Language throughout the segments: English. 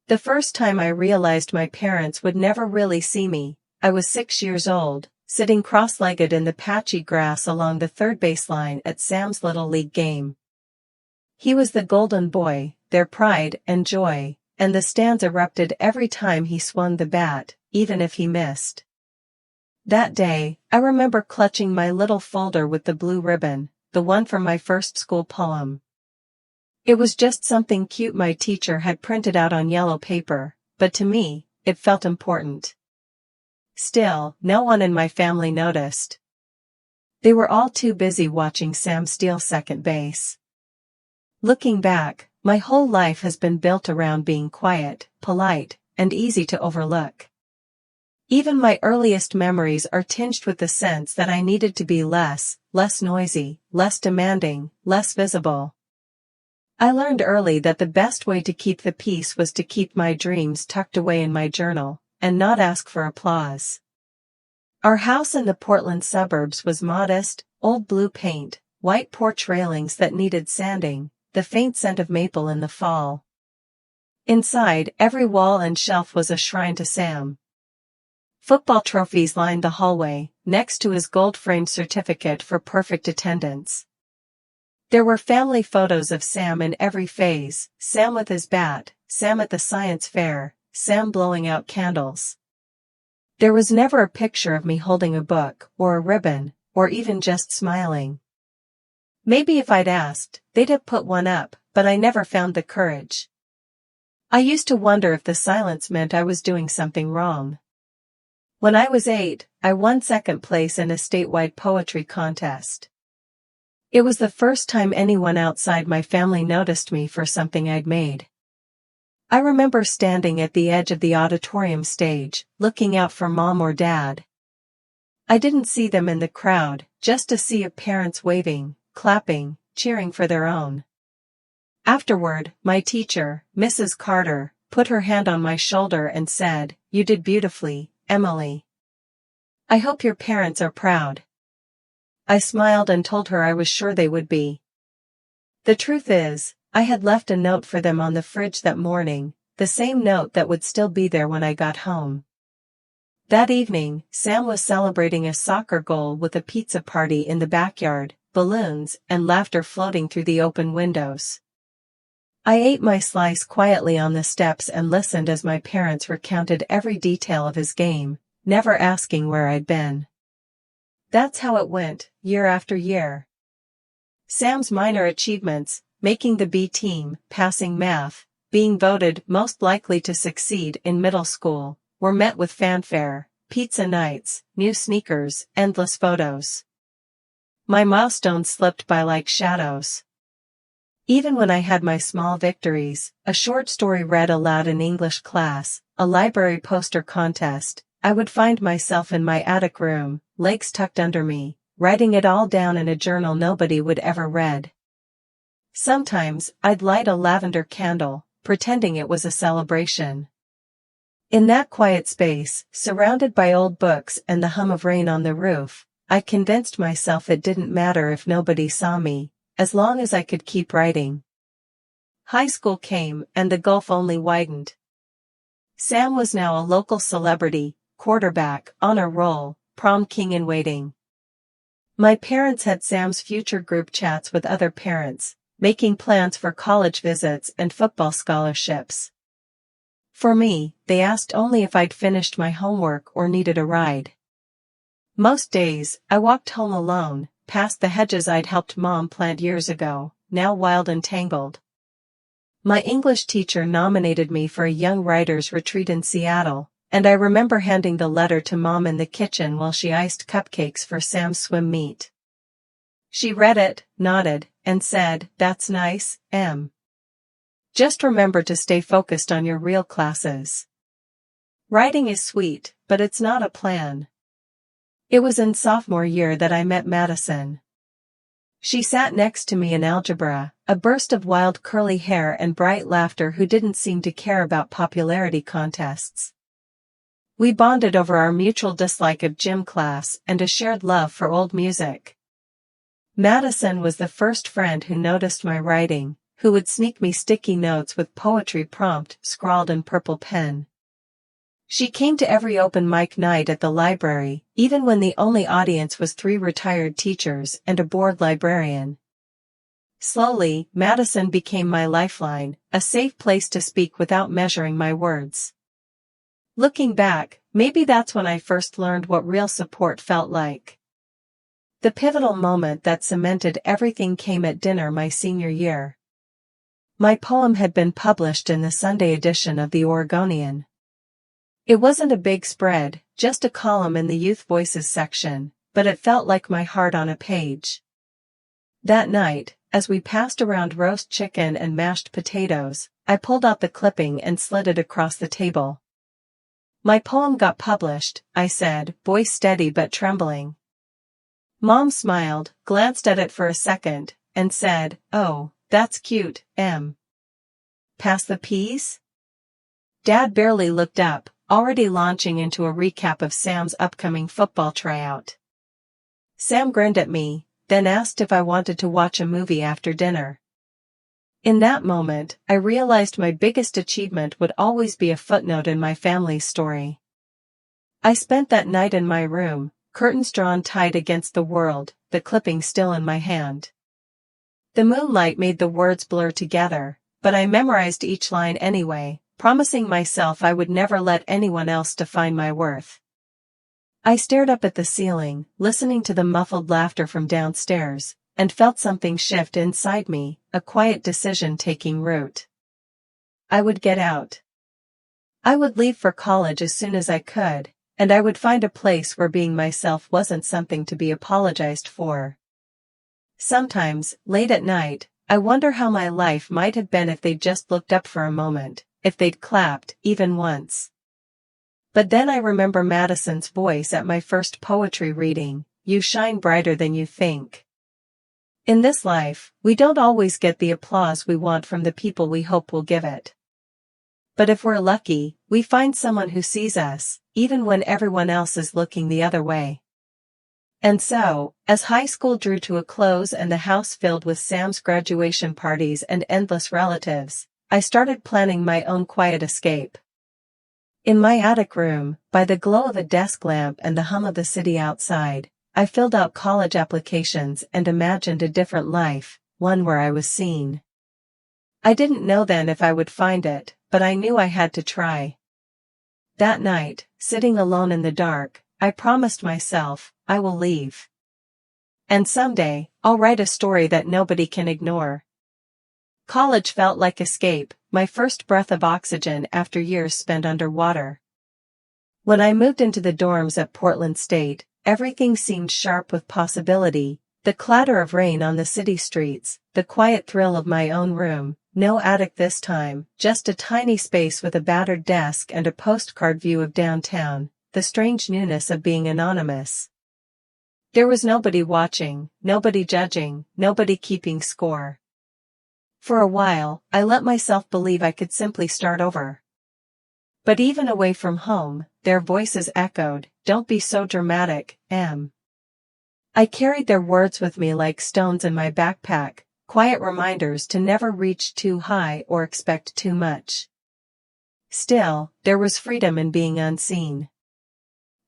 The first time I realized my parents would never really see me, I was 6 years old, sitting cross-legged in the patchy grass along the third baseline at Sam's Little League game. He was the golden boy, their pride and joy, and the stands erupted every time he swung the bat, even if he missed. That day, I remember clutching my little folder with the blue ribbon, the one from my first school poem. It was just something cute my teacher had printed out on yellow paper, but to me, it felt important. Still, no one in my family noticed. They were all too busy watching Sam steal second base. Looking back, my whole life has been built around being quiet, polite, and easy to overlook. Even my earliest memories are tinged with the sense that I needed to be less noisy, less demanding, less visible. I learned early that the best way to keep the peace was to keep my dreams tucked away in my journal, and not ask for applause. Our house in the Portland suburbs was modest, old blue paint, white porch railings that needed sanding, the faint scent of maple in the fall. Inside, every wall and shelf was a shrine to Sam. Football trophies lined the hallway, next to his gold-framed certificate for perfect attendance. There were family photos of Sam in every phase, Sam with his bat, Sam at the science fair, Sam blowing out candles. There was never a picture of me holding a book, or a ribbon, or even just smiling. Maybe if I'd asked, they'd have put one up, but I never found the courage. I used to wonder if the silence meant I was doing something wrong. When I was 8, I won second place in a statewide poetry contest. It was the first time anyone outside my family noticed me for something I'd made. I remember standing at the edge of the auditorium stage, looking out for Mom or Dad. I didn't see them in the crowd, just a sea of parents waving, clapping, cheering for their own. Afterward, my teacher, Mrs. Carter, put her hand on my shoulder and said, "You did beautifully, Emily. I hope your parents are proud." I smiled and told her I was sure they would be. The truth is, I had left a note for them on the fridge that morning, the same note that would still be there when I got home. That evening, Sam was celebrating a soccer goal with a pizza party in the backyard, balloons and laughter floating through the open windows. I ate my slice quietly on the steps and listened as my parents recounted every detail of his game, never asking where I'd been. That's how it went, year after year. Sam's minor achievements, making the B team, passing math, being voted most likely to succeed in middle school, were met with fanfare, pizza nights, new sneakers, endless photos. My milestones slipped by like shadows. Even when I had my small victories, a short story read aloud in English class, a library poster contest, I would find myself in my attic room, legs tucked under me, writing it all down in a journal nobody would ever read. Sometimes, I'd light a lavender candle, pretending it was a celebration. In that quiet space, surrounded by old books and the hum of rain on the roof, I convinced myself it didn't matter if nobody saw me, as long as I could keep writing. High school came, and the gulf only widened. Sam was now a local celebrity, quarterback, honor roll, prom king in waiting. My parents had Sam's future group chats with other parents, making plans for college visits and football scholarships. For me, they asked only if I'd finished my homework or needed a ride. Most days, I walked home alone, past the hedges I'd helped Mom plant years ago, now wild and tangled. My English teacher nominated me for a young writers' retreat in Seattle, and I remember handing the letter to Mom in the kitchen while she iced cupcakes for Sam's swim meet. She read it, nodded, and said, "That's nice, Em. Just remember to stay focused on your real classes. Writing is sweet, but it's not a plan." It was in sophomore year that I met Madison. She sat next to me in algebra, a burst of wild curly hair and bright laughter who didn't seem to care about popularity contests. We bonded over our mutual dislike of gym class and a shared love for old music. Madison was the first friend who noticed my writing, who would sneak me sticky notes with poetry prompt scrawled in purple pen. She came to every open mic night at the library, even when the only audience was 3 retired teachers and a bored librarian. Slowly, Madison became my lifeline, a safe place to speak without measuring my words. Looking back, maybe that's when I first learned what real support felt like. The pivotal moment that cemented everything came at dinner my senior year. My poem had been published in the Sunday edition of the Oregonian. It wasn't a big spread, just a column in the Youth Voices section, but it felt like my heart on a page. That night, as we passed around roast chicken and mashed potatoes, I pulled out the clipping and slid it across the table. "My poem got published," I said, voice steady but trembling. Mom smiled, glanced at it for a second, and said, "Oh, that's cute, Em. Pass the peas?" Dad barely looked up, already launching into a recap of Sam's upcoming football tryout. Sam grinned at me, then asked if I wanted to watch a movie after dinner. In that moment, I realized my biggest achievement would always be a footnote in my family's story. I spent that night in my room, curtains drawn tight against the world, the clipping still in my hand. The moonlight made the words blur together, but I memorized each line anyway, promising myself I would never let anyone else define my worth. I stared up at the ceiling, listening to the muffled laughter from downstairs, and felt something shift inside me, a quiet decision taking root. I would get out. I would leave for college as soon as I could, and I would find a place where being myself wasn't something to be apologized for. Sometimes, late at night, I wonder how my life might have been if they'd just looked up for a moment, if they'd clapped, even once. But then I remember Madison's voice at my first poetry reading, "You shine brighter than you think." In this life, we don't always get the applause we want from the people we hope will give it. But if we're lucky, we find someone who sees us, even when everyone else is looking the other way. And so, as high school drew to a close and the house filled with Sam's graduation parties and endless relatives, I started planning my own quiet escape. In my attic room, by the glow of a desk lamp and the hum of the city outside, I filled out college applications and imagined a different life, one where I was seen. I didn't know then if I would find it, but I knew I had to try. That night, sitting alone in the dark, I promised myself, I will leave. And someday, I'll write a story that nobody can ignore. College felt like escape, my first breath of oxygen after years spent underwater. When I moved into the dorms at Portland State, everything seemed sharp with possibility, the clatter of rain on the city streets, the quiet thrill of my own room, no attic this time, just a tiny space with a battered desk and a postcard view of downtown, the strange newness of being anonymous. There was nobody watching, nobody judging, nobody keeping score. For a while, I let myself believe I could simply start over. But even away from home, their voices echoed, "Don't be so dramatic, Em." I carried their words with me like stones in my backpack, quiet reminders to never reach too high or expect too much. Still, there was freedom in being unseen.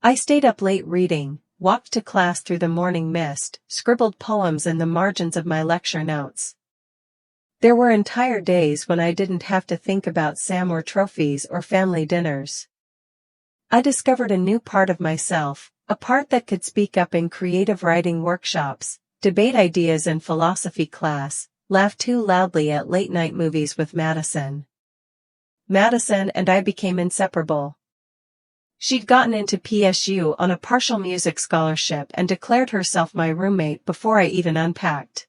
I stayed up late reading, walked to class through the morning mist, scribbled poems in the margins of my lecture notes. There were entire days when I didn't have to think about Sam or trophies or family dinners. I discovered a new part of myself, a part that could speak up in creative writing workshops, debate ideas in philosophy class, laugh too loudly at late-night movies with Madison. Madison and I became inseparable. She'd gotten into PSU on a partial music scholarship and declared herself my roommate before I even unpacked.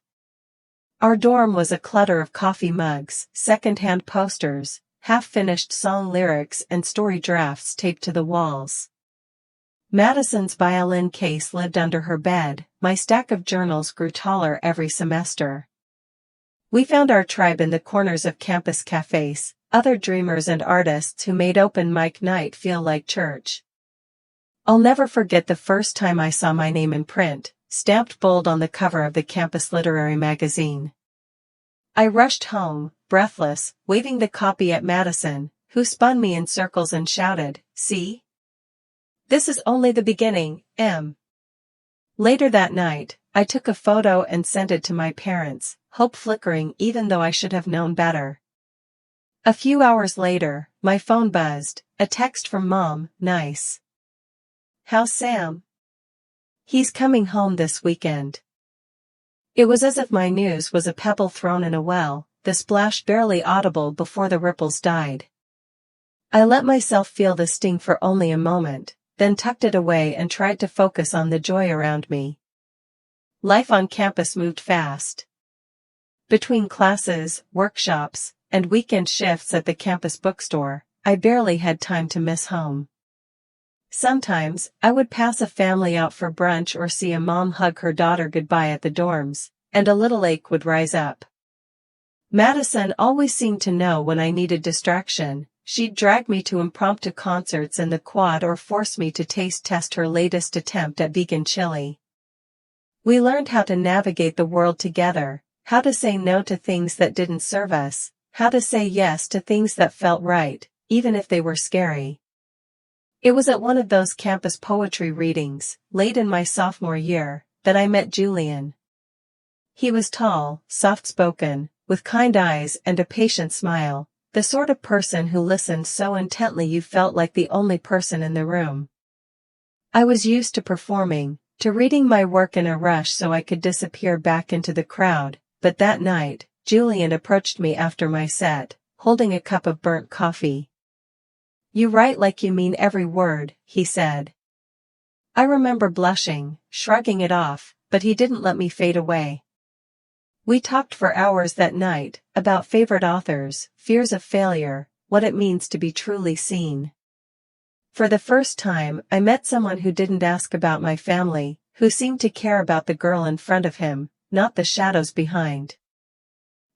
Our dorm was a clutter of coffee mugs, second-hand posters, half-finished song lyrics and story drafts taped to the walls. Madison's violin case lived under her bed, my stack of journals grew taller every semester. We found our tribe in the corners of campus cafes, other dreamers and artists who made open mic night feel like church. I'll never forget the first time I saw my name in print, stamped bold on the cover of the campus literary magazine. I rushed home, breathless, waving the copy at Madison, who spun me in circles and shouted, "See? This is only the beginning, Em." Later that night, I took a photo and sent it to my parents, hope flickering even though I should have known better. A few hours later, my phone buzzed, a text from Mom, "Nice. How's Sam? He's coming home this weekend." It was as if my news was a pebble thrown in a well, the splash barely audible before the ripples died. I let myself feel the sting for only a moment, then tucked it away and tried to focus on the joy around me. Life on campus moved fast. Between classes, workshops, and weekend shifts at the campus bookstore, I barely had time to miss home. Sometimes, I would pass a family out for brunch or see a mom hug her daughter goodbye at the dorms, and a little ache would rise up. Madison always seemed to know when I needed distraction. She'd drag me to impromptu concerts in the quad or force me to taste test her latest attempt at vegan chili. We learned how to navigate the world together, how to say no to things that didn't serve us, how to say yes to things that felt right, even if they were scary. It was at one of those campus poetry readings, late in my sophomore year, that I met Julian. He was tall, soft-spoken, with kind eyes and a patient smile, the sort of person who listened so intently you felt like the only person in the room. I was used to performing, to reading my work in a rush so I could disappear back into the crowd, but that night, Julian approached me after my set, holding a cup of burnt coffee. "You write like you mean every word," he said. I remember blushing, shrugging it off, but he didn't let me fade away. We talked for hours that night, about favorite authors, fears of failure, what it means to be truly seen. For the first time, I met someone who didn't ask about my family, who seemed to care about the girl in front of him, not the shadows behind.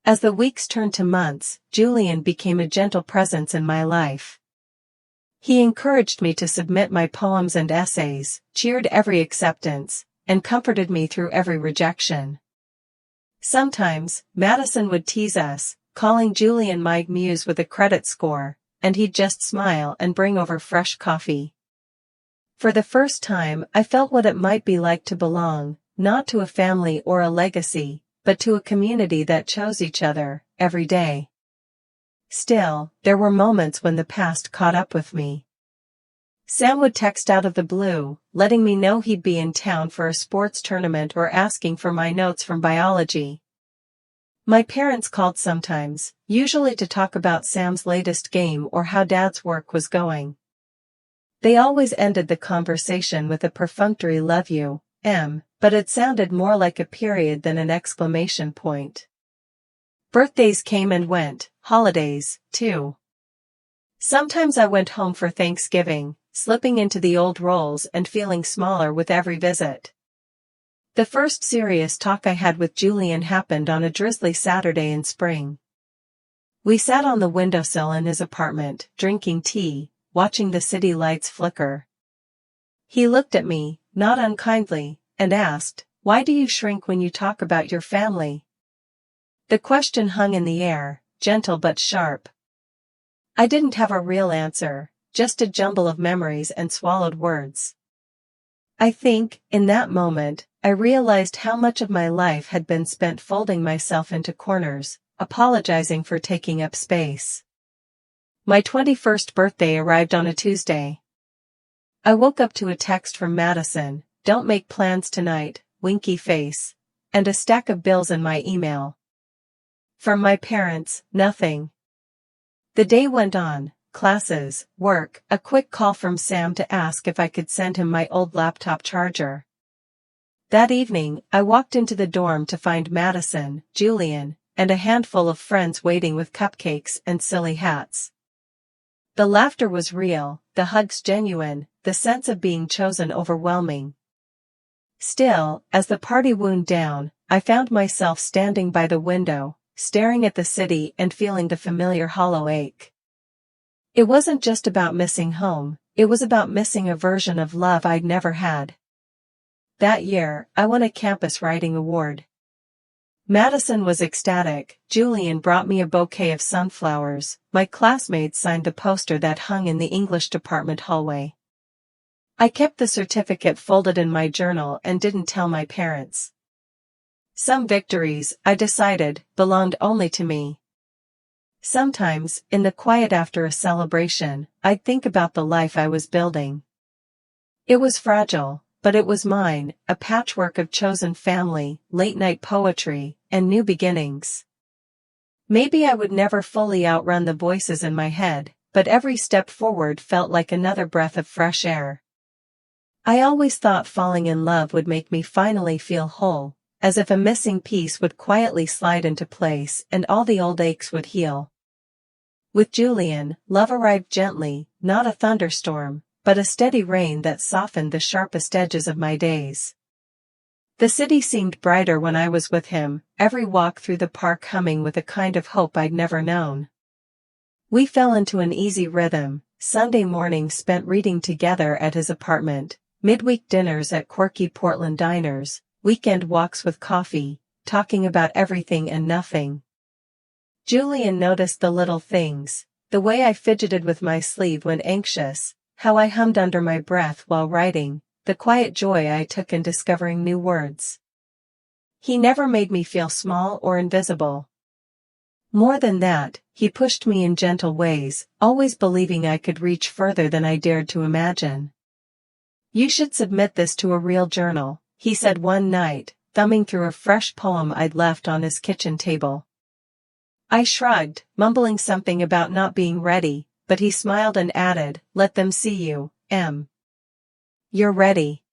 As the weeks turned to months, Julian became a gentle presence in my life. He encouraged me to submit my poems and essays, cheered every acceptance, and comforted me through every rejection. Sometimes, Madison would tease us, calling Julian my muse with a credit score, and he'd just smile and bring over fresh coffee. For the first time, I felt what it might be like to belong, not to a family or a legacy, but to a community that chose each other, every day. Still, there were moments when the past caught up with me. Sam would text out of the blue, letting me know he'd be in town for a sports tournament or asking for my notes from biology. My parents called sometimes, usually to talk about Sam's latest game or how Dad's work was going. They always ended the conversation with a perfunctory "love you, Em," but it sounded more like a period than an exclamation point. Birthdays came and went, holidays, too. Sometimes I went home for Thanksgiving, slipping into the old roles and feeling smaller with every visit. The first serious talk I had with Julian happened on a drizzly Saturday in spring. We sat on the windowsill in his apartment, drinking tea, watching the city lights flicker. He looked at me, not unkindly, and asked, "Why do you shrink when you talk about your family?" The question hung in the air, gentle but sharp. I didn't have a real answer, just a jumble of memories and swallowed words. I think, in that moment, I realized how much of my life had been spent folding myself into corners, apologizing for taking up space. My 21st birthday arrived on a Tuesday. I woke up to a text from Madison, "Don't make plans tonight, winky face," and a stack of bills in my email. From my parents, nothing. The day went on, classes, work, a quick call from Sam to ask if I could send him my old laptop charger. That evening, I walked into the dorm to find Madison, Julian, and a handful of friends waiting with cupcakes and silly hats. The laughter was real, the hugs genuine, the sense of being chosen overwhelming. Still, as the party wound down, I found myself standing by the window, staring at the city and feeling the familiar hollow ache. It wasn't just about missing home, it was about missing a version of love I'd never had. That year, I won a campus writing award. Madison was ecstatic. Julian brought me a bouquet of sunflowers. My classmates signed the poster that hung in the English department hallway. I kept the certificate folded in my journal and didn't tell my parents. Some victories, I decided, belonged only to me. Sometimes, in the quiet after a celebration, I'd think about the life I was building. It was fragile, but it was mine, a patchwork of chosen family, late-night poetry, and new beginnings. Maybe I would never fully outrun the voices in my head, but every step forward felt like another breath of fresh air. I always thought falling in love would make me finally feel whole, as if a missing piece would quietly slide into place and all the old aches would heal. With Julian, love arrived gently, not a thunderstorm, but a steady rain that softened the sharpest edges of my days. The city seemed brighter when I was with him, every walk through the park humming with a kind of hope I'd never known. We fell into an easy rhythm, Sunday mornings spent reading together at his apartment, midweek dinners at quirky Portland diners, weekend walks with coffee, talking about everything and nothing. Julian noticed the little things, the way I fidgeted with my sleeve when anxious, how I hummed under my breath while writing, the quiet joy I took in discovering new words. He never made me feel small or invisible. More than that, he pushed me in gentle ways, always believing I could reach further than I dared to imagine. "You should submit this to a real journal," he said one night, thumbing through a fresh poem I'd left on his kitchen table. I shrugged, mumbling something about not being ready, but he smiled and added, "Let them see you, Em. You're ready."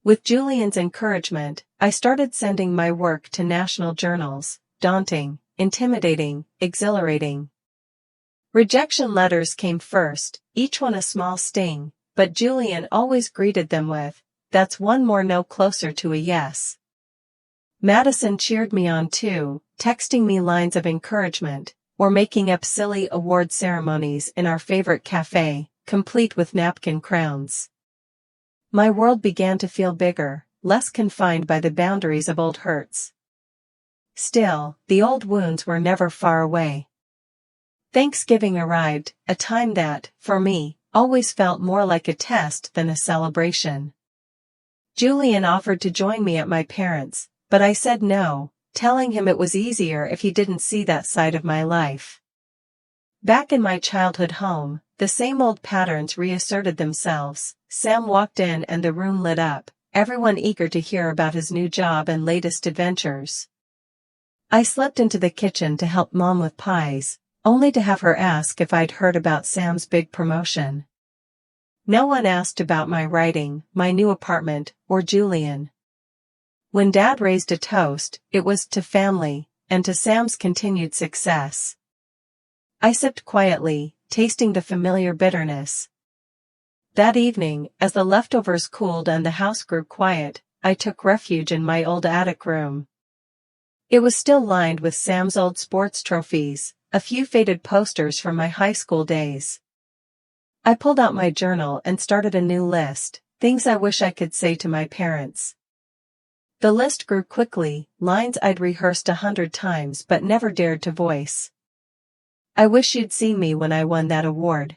With Julian's encouragement, I started sending my work to national journals, daunting, intimidating, exhilarating. Rejection letters came first, each one a small sting, but Julian always greeted them with, "That's one more no closer to a yes." Madison cheered me on too, texting me lines of encouragement, or making up silly award ceremonies in our favorite cafe, complete with napkin crowns. My world began to feel bigger, less confined by the boundaries of old hurts. Still, the old wounds were never far away. Thanksgiving arrived, a time that, for me, always felt more like a test than a celebration. Julian offered to join me at my parents', but I said no, telling him it was easier if he didn't see that side of my life. Back in my childhood home, the same old patterns reasserted themselves. Sam walked in and the room lit up, everyone eager to hear about his new job and latest adventures. I slipped into the kitchen to help Mom with pies, only to have her ask if I'd heard about Sam's big promotion. No one asked about my writing, my new apartment, or Julian. When Dad raised a toast, it was to family, and to Sam's continued success. I sipped quietly, tasting the familiar bitterness. That evening, as the leftovers cooled and the house grew quiet, I took refuge in my old attic room. It was still lined with Sam's old sports trophies, a few faded posters from my high school days. I pulled out my journal and started a new list, things I wish I could say to my parents. The list grew quickly, lines I'd rehearsed 100 times but never dared to voice. I wish you'd seen me when I won that award.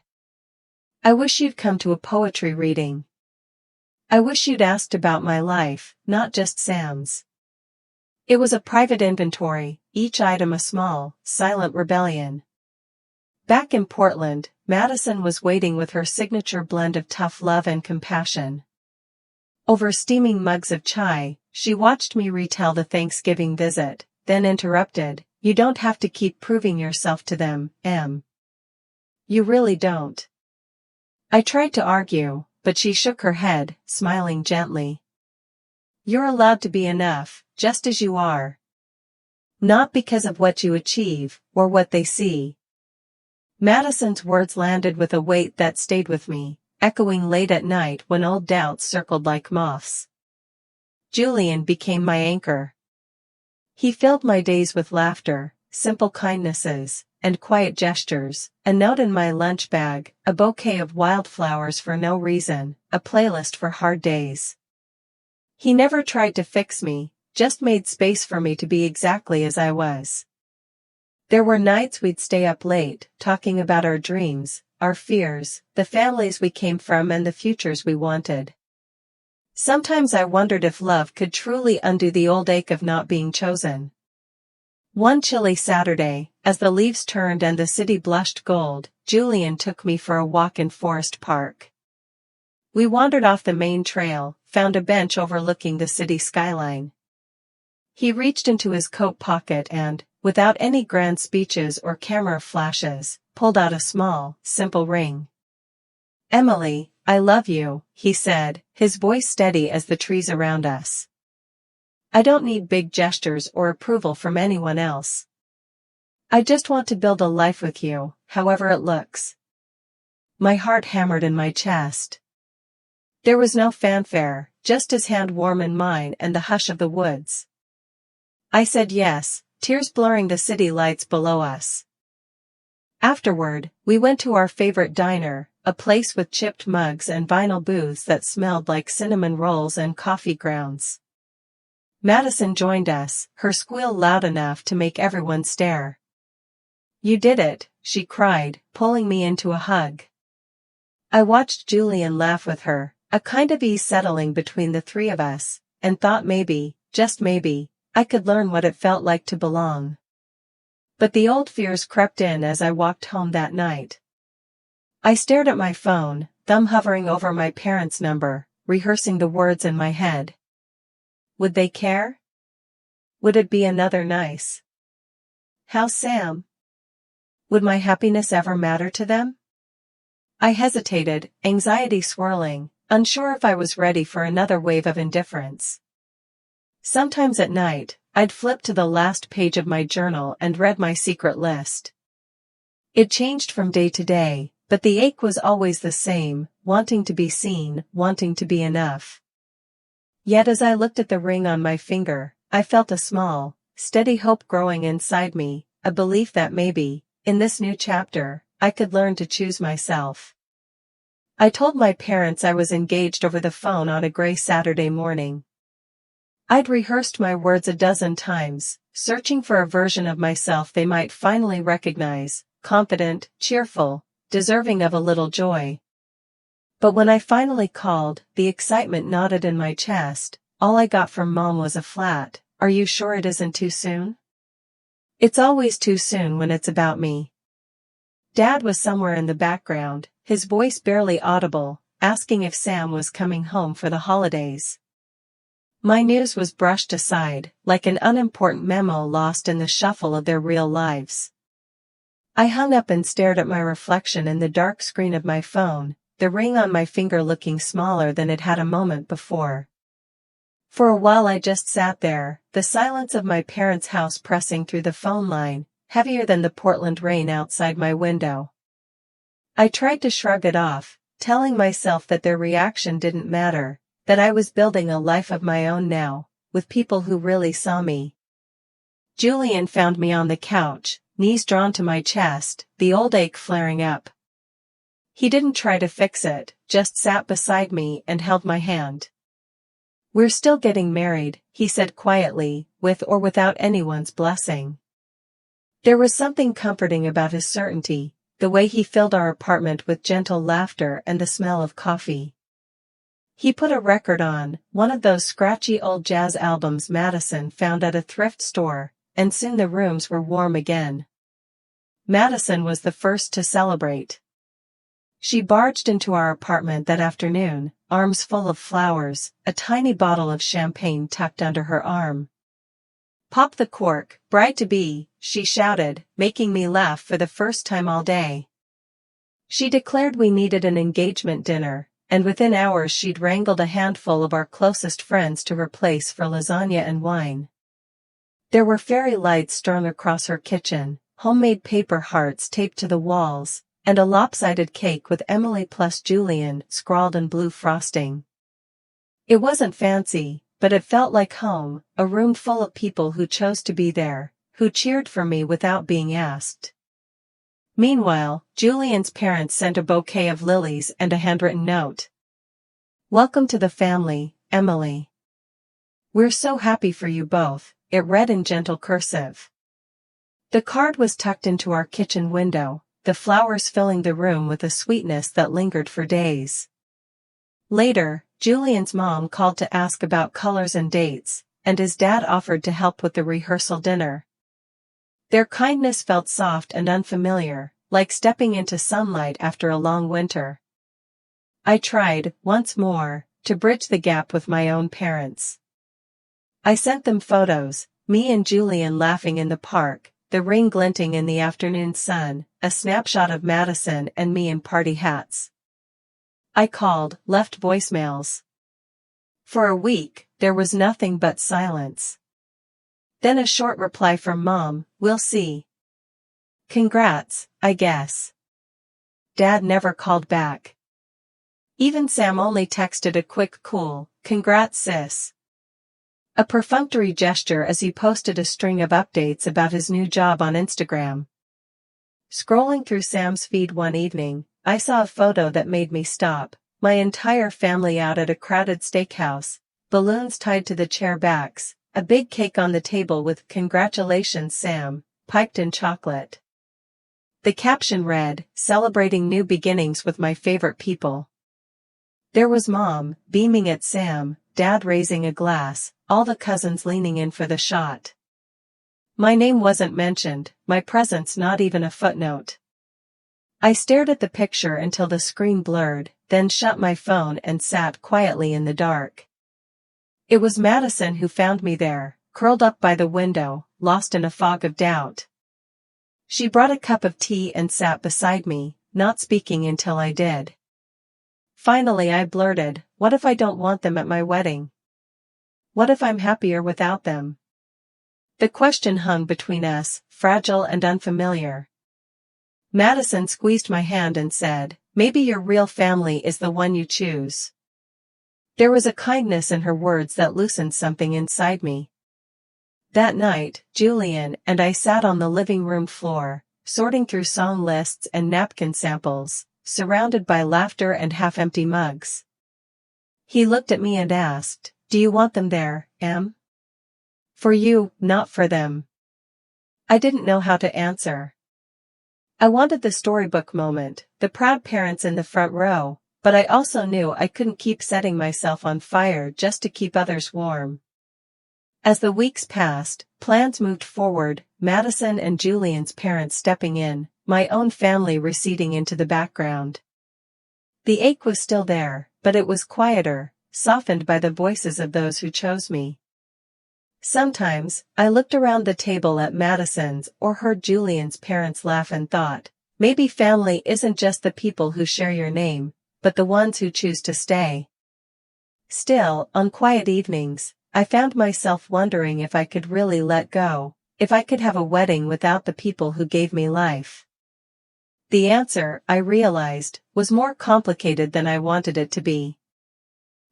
I wish you'd come to a poetry reading. I wish you'd asked about my life, not just Sam's. It was a private inventory, each item a small, silent rebellion. Back in Portland, Madison was waiting with her signature blend of tough love and compassion. Over steaming mugs of chai, she watched me retell the Thanksgiving visit, then interrupted, "You don't have to keep proving yourself to them, Em. You really don't." I tried to argue, but she shook her head, smiling gently. "You're allowed to be enough, just as you are. Not because of what you achieve, or what they see." Madison's words landed with a weight that stayed with me, echoing late at night when old doubts circled like moths. Julian became my anchor. He filled my days with laughter, simple kindnesses, and quiet gestures, a note in my lunch bag, a bouquet of wildflowers for no reason, a playlist for hard days. He never tried to fix me, just made space for me to be exactly as I was. There were nights we'd stay up late, talking about our dreams, our fears, the families we came from and the futures we wanted. Sometimes I wondered if love could truly undo the old ache of not being chosen. One chilly Saturday, as the leaves turned and the city blushed gold, Julian took me for a walk in Forest Park. We wandered off the main trail, found a bench overlooking the city skyline. He reached into his coat pocket and, without any grand speeches or camera flashes, pulled out a small, simple ring. "Emily, I love you," he said, his voice steady as the trees around us. "I don't need big gestures or approval from anyone else. I just want to build a life with you, however it looks." My heart hammered in my chest. There was no fanfare, just his hand warm in mine and the hush of the woods. I said yes, tears blurring the city lights below us. Afterward, we went to our favorite diner, a place with chipped mugs and vinyl booths that smelled like cinnamon rolls and coffee grounds. Madison joined us, her squeal loud enough to make everyone stare. "You did it," she cried, pulling me into a hug. I watched Julian laugh with her, a kind of ease settling between the three of us, and thought maybe, just maybe, I could learn what it felt like to belong. But the old fears crept in as I walked home that night. I stared at my phone, thumb hovering over my parents' number, rehearsing the words in my head. Would they care? Would it be another nice? "How's Sam? Would my happiness ever matter to them?" I hesitated, anxiety swirling, unsure if I was ready for another wave of indifference. Sometimes at night, I'd flip to the last page of my journal and read my secret list. It changed from day to day, but the ache was always the same, wanting to be seen, wanting to be enough. Yet as I looked at the ring on my finger, I felt a small, steady hope growing inside me, a belief that maybe, in this new chapter, I could learn to choose myself. I told my parents I was engaged over the phone on a gray Saturday morning. I'd rehearsed my words a dozen times, searching for a version of myself they might finally recognize, confident, cheerful, deserving of a little joy. But when I finally called, the excitement knotted in my chest. All I got from Mom was a flat, "Are you sure it isn't too soon?" It's always too soon when it's about me. Dad was somewhere in the background, his voice barely audible, asking if Sam was coming home for the holidays. My news was brushed aside, like an unimportant memo lost in the shuffle of their real lives. I hung up and stared at my reflection in the dark screen of my phone, the ring on my finger looking smaller than it had a moment before. For a while I just sat there, the silence of my parents' house pressing through the phone line, heavier than the Portland rain outside my window. I tried to shrug it off, telling myself that their reaction didn't matter, that I was building a life of my own now, with people who really saw me. Julian found me on the couch, knees drawn to my chest, the old ache flaring up. He didn't try to fix it, just sat beside me and held my hand. "We're still getting married," he said quietly, with or without anyone's blessing. There was something comforting about his certainty, the way he filled our apartment with gentle laughter and the smell of coffee. He put a record on, one of those scratchy old jazz albums Madison found at a thrift store, and soon the rooms were warm again. Madison was the first to celebrate. She barged into our apartment that afternoon, arms full of flowers, a tiny bottle of champagne tucked under her arm. "Pop the cork, bride to be," she shouted, making me laugh for the first time all day. She declared we needed an engagement dinner, and within hours she'd wrangled a handful of our closest friends to replace for lasagna and wine. There were fairy lights strung across her kitchen, homemade paper hearts taped to the walls, and a lopsided cake with Emily plus Julian scrawled in blue frosting. It wasn't fancy, but it felt like home, a room full of people who chose to be there, who cheered for me without being asked. Meanwhile, Julian's parents sent a bouquet of lilies and a handwritten note. "Welcome to the family, Emily. "We're so happy for you both," it read in gentle cursive. The card was tucked into our kitchen window, the flowers filling the room with a sweetness that lingered for days. Later, Julian's mom called to ask about colors and dates, and his dad offered to help with the rehearsal dinner. Their kindness felt soft and unfamiliar, like stepping into sunlight after a long winter. I tried, once more, to bridge the gap with my own parents. I sent them photos, me and Julian laughing in the park, the ring glinting in the afternoon sun, a snapshot of Madison and me in party hats. I called, left voicemails. For a week, there was nothing but silence. Then a short reply from Mom, "We'll see." "Congrats, I guess." Dad never called back. Even Sam only texted a quick cool, "Congrats sis." A perfunctory gesture as he posted a string of updates about his new job on Instagram. Scrolling through Sam's feed one evening, I saw a photo that made me stop, my entire family out at a crowded steakhouse, balloons tied to the chair backs, a big cake on the table with "Congratulations Sam," piped in chocolate. The caption read, "Celebrating new beginnings with my favorite people." There was Mom, beaming at Sam, Dad raising a glass, all the cousins leaning in for the shot. My name wasn't mentioned, my presence not even a footnote. I stared at the picture until the screen blurred, then shut my phone and sat quietly in the dark. It was Madison who found me there, curled up by the window, lost in a fog of doubt. She brought a cup of tea and sat beside me, not speaking until I did. Finally I blurted, "What if I don't want them at my wedding? What if I'm happier without them?" The question hung between us, fragile and unfamiliar. Madison squeezed my hand and said, "Maybe your real family is the one you choose." There was a kindness in her words that loosened something inside me. That night, Julian and I sat on the living room floor, sorting through song lists and napkin samples, surrounded by laughter and half-empty mugs. He looked at me and asked, "Do you want them there, Em?" "For you, not for them." I didn't know how to answer. I wanted the storybook moment, the proud parents in the front row, but I also knew I couldn't keep setting myself on fire just to keep others warm. As the weeks passed, plans moved forward, Madison and Julian's parents stepping in, my own family receding into the background. The ache was still there, but it was quieter, softened by the voices of those who chose me. Sometimes, I looked around the table at Madison's or heard Julian's parents laugh and thought, maybe family isn't just the people who share your name, but the ones who choose to stay. Still, on quiet evenings, I found myself wondering if I could really let go, if I could have a wedding without the people who gave me life. The answer, I realized, was more complicated than I wanted it to be.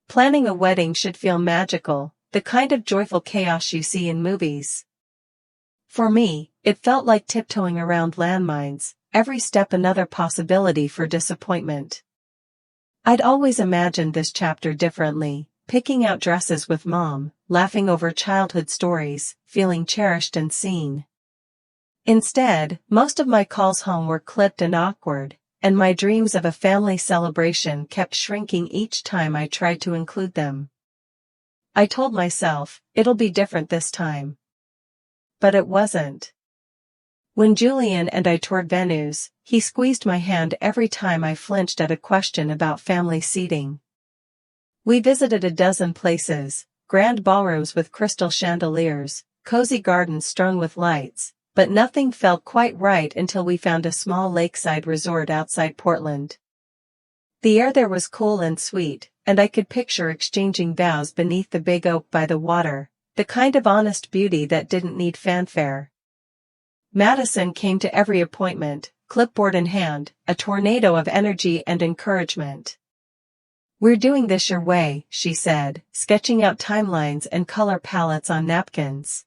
Planning a wedding should feel magical, the kind of joyful chaos you see in movies. For me, it felt like tiptoeing around landmines, every step another possibility for disappointment. I'd always imagined this chapter differently, picking out dresses with Mom, laughing over childhood stories, feeling cherished and seen. Instead, most of my calls home were clipped and awkward, and my dreams of a family celebration kept shrinking each time I tried to include them. I told myself, it'll be different this time. But it wasn't. When Julian and I toured venues, he squeezed my hand every time I flinched at a question about family seating. We visited a dozen places, grand ballrooms with crystal chandeliers, cozy gardens strung with lights, but nothing felt quite right until we found a small lakeside resort outside Portland. The air there was cool and sweet, and I could picture exchanging vows beneath the big oak by the water, the kind of honest beauty that didn't need fanfare. Madison came to every appointment, clipboard in hand, a tornado of energy and encouragement. "We're doing this your way," she said, sketching out timelines and color palettes on napkins.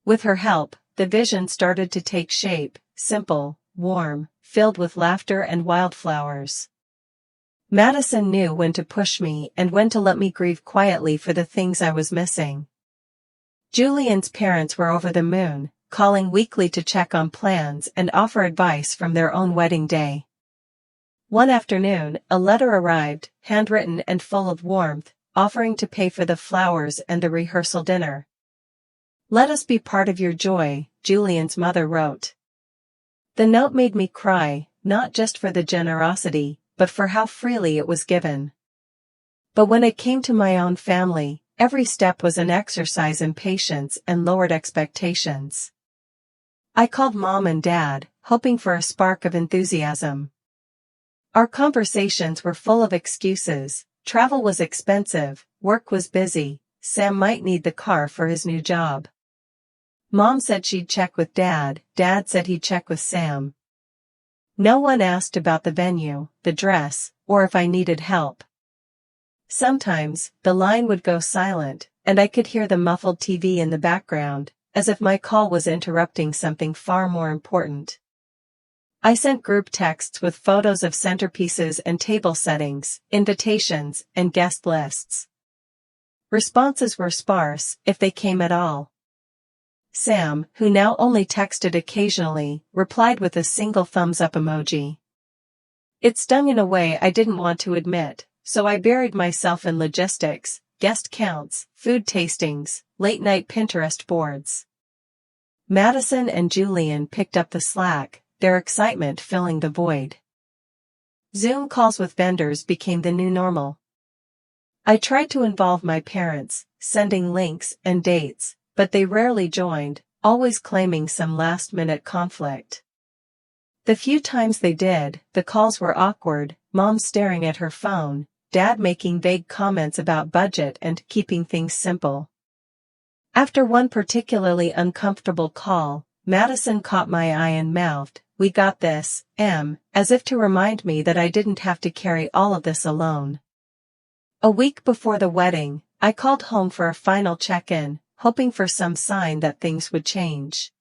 With her help, the vision started to take shape, simple, warm, filled with laughter and wildflowers. Madison knew when to push me and when to let me grieve quietly for the things I was missing. Julian's parents were over the moon, calling weekly to check on plans and offer advice from their own wedding day. One afternoon, a letter arrived, handwritten and full of warmth, offering to pay for the flowers and the rehearsal dinner. "Let us be part of your joy," Julian's mother wrote. The note made me cry, not just for the generosity, but for how freely it was given. But when it came to my own family, every step was an exercise in patience and lowered expectations. I called Mom and Dad, hoping for a spark of enthusiasm. Our conversations were full of excuses. Travel was expensive, work was busy, Sam might need the car for his new job. Mom said she'd check with Dad, Dad said he'd check with Sam. No one asked about the venue, the dress, or if I needed help. Sometimes, the line would go silent, and I could hear the muffled TV in the background, as if my call was interrupting something far more important. I sent group texts with photos of centerpieces and table settings, invitations, and guest lists. Responses were sparse, if they came at all. Sam, who now only texted occasionally, replied with a single thumbs-up emoji. It stung in a way I didn't want to admit, so I buried myself in logistics, guest counts, food tastings, late-night Pinterest boards. Madison and Julian picked up the slack, their excitement filling the void. Zoom calls with vendors became the new normal. I tried to involve my parents, sending links and dates, but they rarely joined, always claiming some last-minute conflict. The few times they did, the calls were awkward, Mom staring at her phone, Dad making vague comments about budget and keeping things simple. After one particularly uncomfortable call, Madison caught my eye and mouthed, "We got this, Em," as if to remind me that I didn't have to carry all of this alone. A week before the wedding, I called home for a final check-in, hoping for some sign that things would change.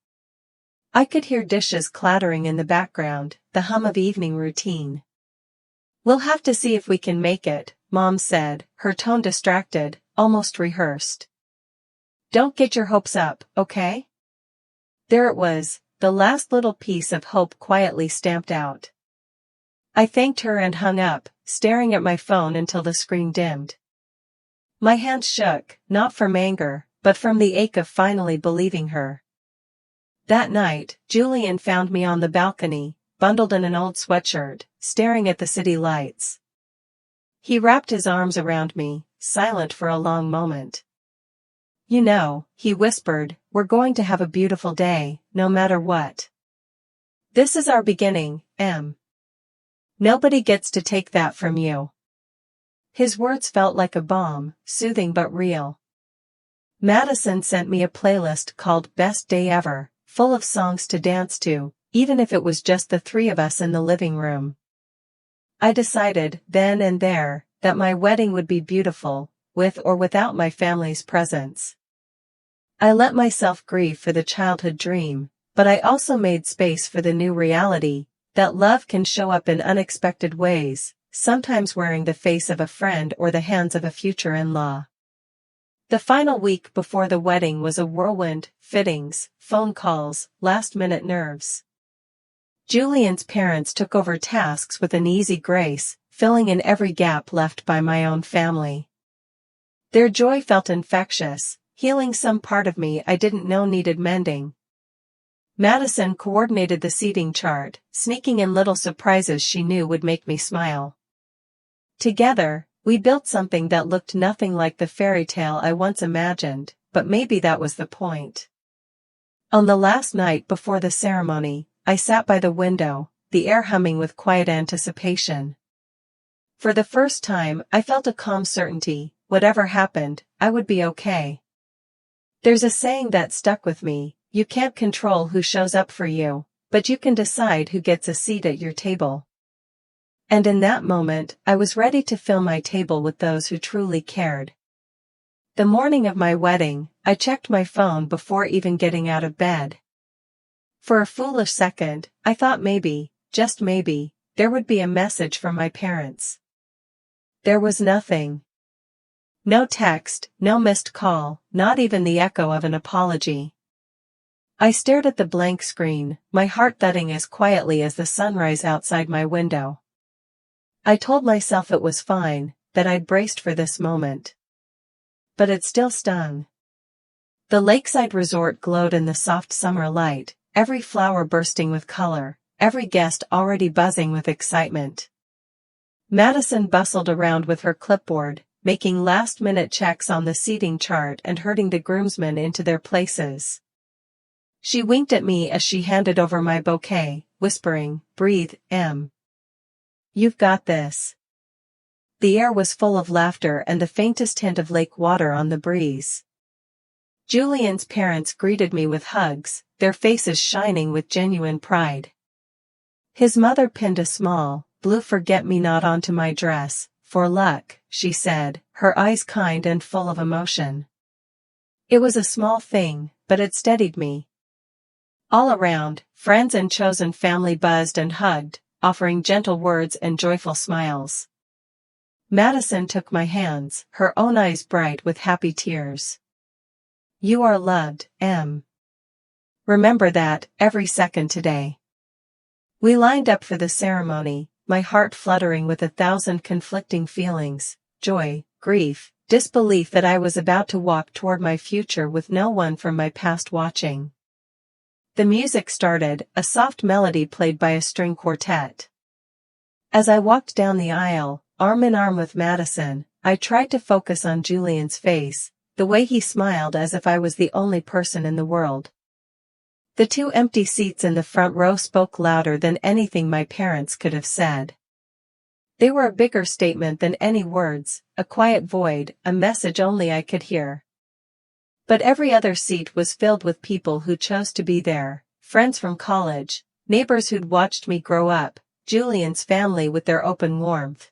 I could hear dishes clattering in the background, the hum of evening routine. "We'll have to see if we can make it," Mom said, her tone distracted, almost rehearsed. "Don't get your hopes up, okay?" There it was, the last little piece of hope quietly stamped out. I thanked her and hung up, staring at my phone until the screen dimmed. My hands shook, not from anger, but from the ache of finally believing her. That night, Julian found me on the balcony, bundled in an old sweatshirt, staring at the city lights. He wrapped his arms around me, silent for a long moment. "You know," he whispered, "we're going to have a beautiful day, no matter what. This is our beginning, Em. Nobody gets to take that from you." His words felt like a balm, soothing but real. Madison sent me a playlist called Best Day Ever, full of songs to dance to, even if it was just the three of us in the living room. I decided, then and there, that my wedding would be beautiful, with or without my family's presence. I let myself grieve for the childhood dream, but I also made space for the new reality, that love can show up in unexpected ways, sometimes wearing the face of a friend or the hands of a future in-law. The final week before the wedding was a whirlwind, fittings, phone calls, last-minute nerves. Julian's parents took over tasks with an easy grace, filling in every gap left by my own family. Their joy felt infectious, healing some part of me I didn't know needed mending. Madison coordinated the seating chart, sneaking in little surprises she knew would make me smile. Together, we built something that looked nothing like the fairy tale I once imagined, but maybe that was the point. On the last night before the ceremony, I sat by the window, the air humming with quiet anticipation. For the first time, I felt a calm certainty, whatever happened, I would be okay. There's a saying that stuck with me, you can't control who shows up for you, but you can decide who gets a seat at your table. And in that moment, I was ready to fill my table with those who truly cared. The morning of my wedding, I checked my phone before even getting out of bed. For a foolish second, I thought maybe, just maybe, there would be a message from my parents. There was nothing. No text, no missed call, not even the echo of an apology. I stared at the blank screen, my heart thudding as quietly as the sunrise outside my window. I told myself it was fine, that I'd braced for this moment. But it still stung. The lakeside resort glowed in the soft summer light, every flower bursting with color, every guest already buzzing with excitement. Madison bustled around with her clipboard, making last-minute checks on the seating chart and herding the groomsmen into their places. She winked at me as she handed over my bouquet, whispering, "Breathe, Em. You've got this." The air was full of laughter and the faintest hint of lake water on the breeze. Julian's parents greeted me with hugs, their faces shining with genuine pride. His mother pinned a small, blue forget-me-not onto my dress, "For luck," she said, her eyes kind and full of emotion. It was a small thing, but it steadied me. All around, friends and chosen family buzzed and hugged, offering gentle words and joyful smiles. Madison took my hands, her own eyes bright with happy tears. "You are loved, Em. Remember that, every second today." We lined up for the ceremony, my heart fluttering with 1,000 conflicting feelings, joy, grief, disbelief that I was about to walk toward my future with no one from my past watching. The music started, a soft melody played by a string quartet. As I walked down the aisle, arm in arm with Madison, I tried to focus on Julian's face, the way he smiled as if I was the only person in the world. The 2 empty seats in the front row spoke louder than anything my parents could have said. They were a bigger statement than any words, a quiet void, a message only I could hear. But every other seat was filled with people who chose to be there, friends from college, neighbors who'd watched me grow up, Julian's family with their open warmth.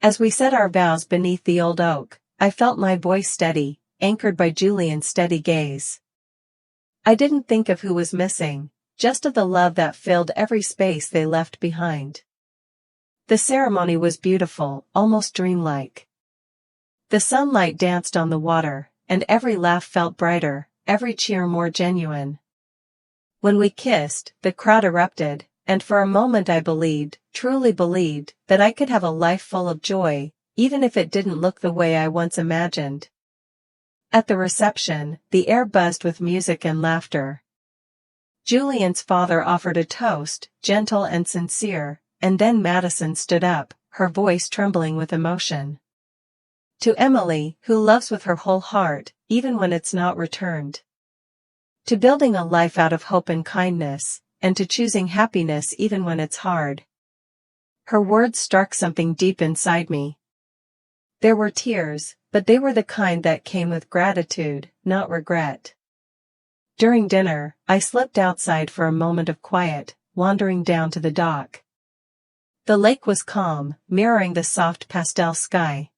As we said our vows beneath the old oak, I felt my voice steady, anchored by Julian's steady gaze. I didn't think of who was missing, just of the love that filled every space they left behind. The ceremony was beautiful, almost dreamlike. The sunlight danced on the water, and every laugh felt brighter, every cheer more genuine. When we kissed, the crowd erupted, and for a moment I believed, truly believed, that I could have a life full of joy, even if it didn't look the way I once imagined. At the reception, the air buzzed with music and laughter. Julian's father offered a toast, gentle and sincere, and then Madison stood up, her voice trembling with emotion. "To Emily, who loves with her whole heart, even when it's not returned. To building a life out of hope and kindness, and to choosing happiness even when it's hard." Her words struck something deep inside me. There were tears, but they were the kind that came with gratitude, not regret. During dinner, I slipped outside for a moment of quiet, wandering down to the dock. The lake was calm, mirroring the soft pastel sky.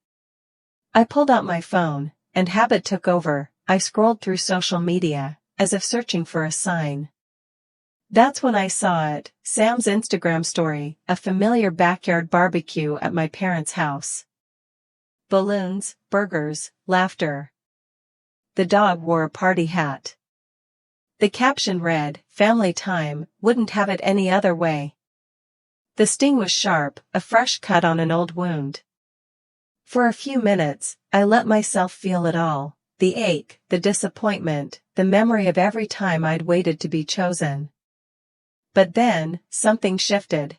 I pulled out my phone, and habit took over. I scrolled through social media, as if searching for a sign. That's when I saw it, Sam's Instagram story, a familiar backyard barbecue at my parents' house. Balloons, burgers, laughter. The dog wore a party hat. The caption read, "Family time, wouldn't have it any other way." The sting was sharp, a fresh cut on an old wound. For a few minutes, I let myself feel it all, the ache, the disappointment, the memory of every time I'd waited to be chosen. But then, something shifted.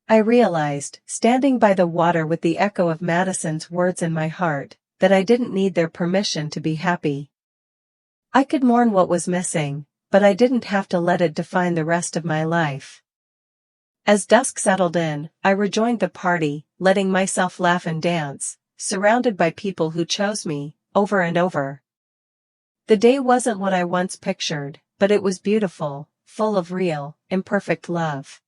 I realized, standing by the water with the echo of Madison's words in my heart, that I didn't need their permission to be happy. I could mourn what was missing, but I didn't have to let it define the rest of my life. As dusk settled in, I rejoined the party, letting myself laugh and dance, surrounded by people who chose me, over and over. The day wasn't what I once pictured, but it was beautiful, full of real, imperfect love.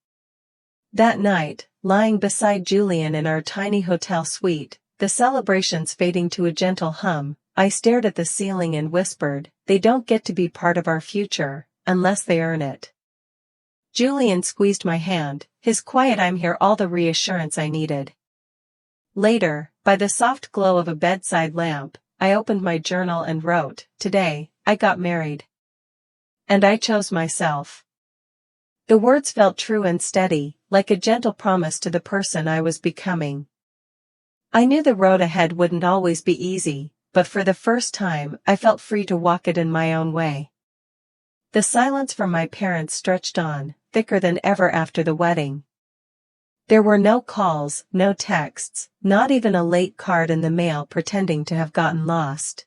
That night, lying beside Julian in our tiny hotel suite, the celebrations fading to a gentle hum, I stared at the ceiling and whispered, "They don't get to be part of our future, unless they earn it." Julian squeezed my hand, his quiet "I'm here" all the reassurance I needed. Later, by the soft glow of a bedside lamp, I opened my journal and wrote, "Today, I got married. And I chose myself." The words felt true and steady, like a gentle promise to the person I was becoming. I knew the road ahead wouldn't always be easy, but for the first time I felt free to walk it in my own way. The silence from my parents stretched on, thicker than ever after the wedding. There were no calls, no texts, not even a late card in the mail pretending to have gotten lost.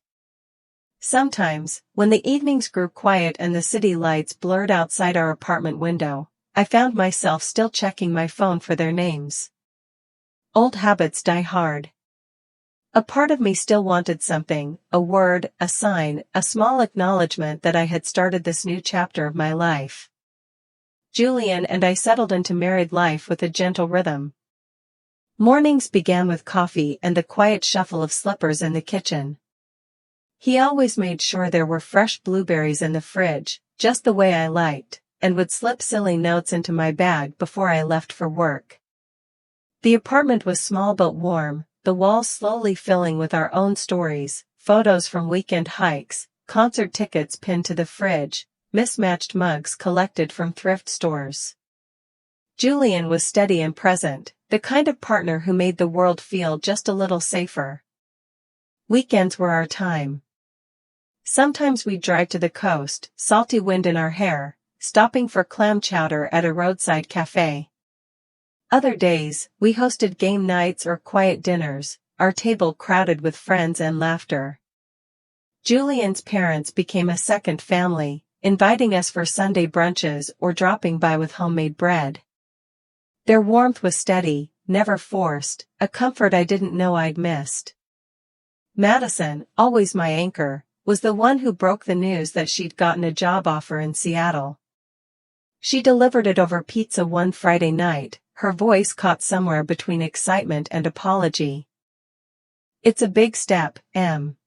Sometimes, when the evenings grew quiet and the city lights blurred outside our apartment window, I found myself still checking my phone for their names. Old habits die hard. A part of me still wanted something, a word, a sign, a small acknowledgement that I had started this new chapter of my life. Julian and I settled into married life with a gentle rhythm. Mornings began with coffee and the quiet shuffle of slippers in the kitchen. He always made sure there were fresh blueberries in the fridge, just the way I liked, and would slip silly notes into my bag before I left for work. The apartment was small but warm, the walls slowly filling with our own stories, photos from weekend hikes, concert tickets pinned to the fridge, mismatched mugs collected from thrift stores. Julian was steady and present, the kind of partner who made the world feel just a little safer. Weekends were our time. Sometimes we'd drive to the coast, salty wind in our hair, stopping for clam chowder at a roadside cafe. Other days, we hosted game nights or quiet dinners, our table crowded with friends and laughter. Julian's parents became a second family, inviting us for Sunday brunches or dropping by with homemade bread. Their warmth was steady, never forced, a comfort I didn't know I'd missed. Madison, always my anchor, was the one who broke the news that she'd gotten a job offer in Seattle. She delivered it over pizza one Friday night, her voice caught somewhere between excitement and apology. "It's a big step, Em.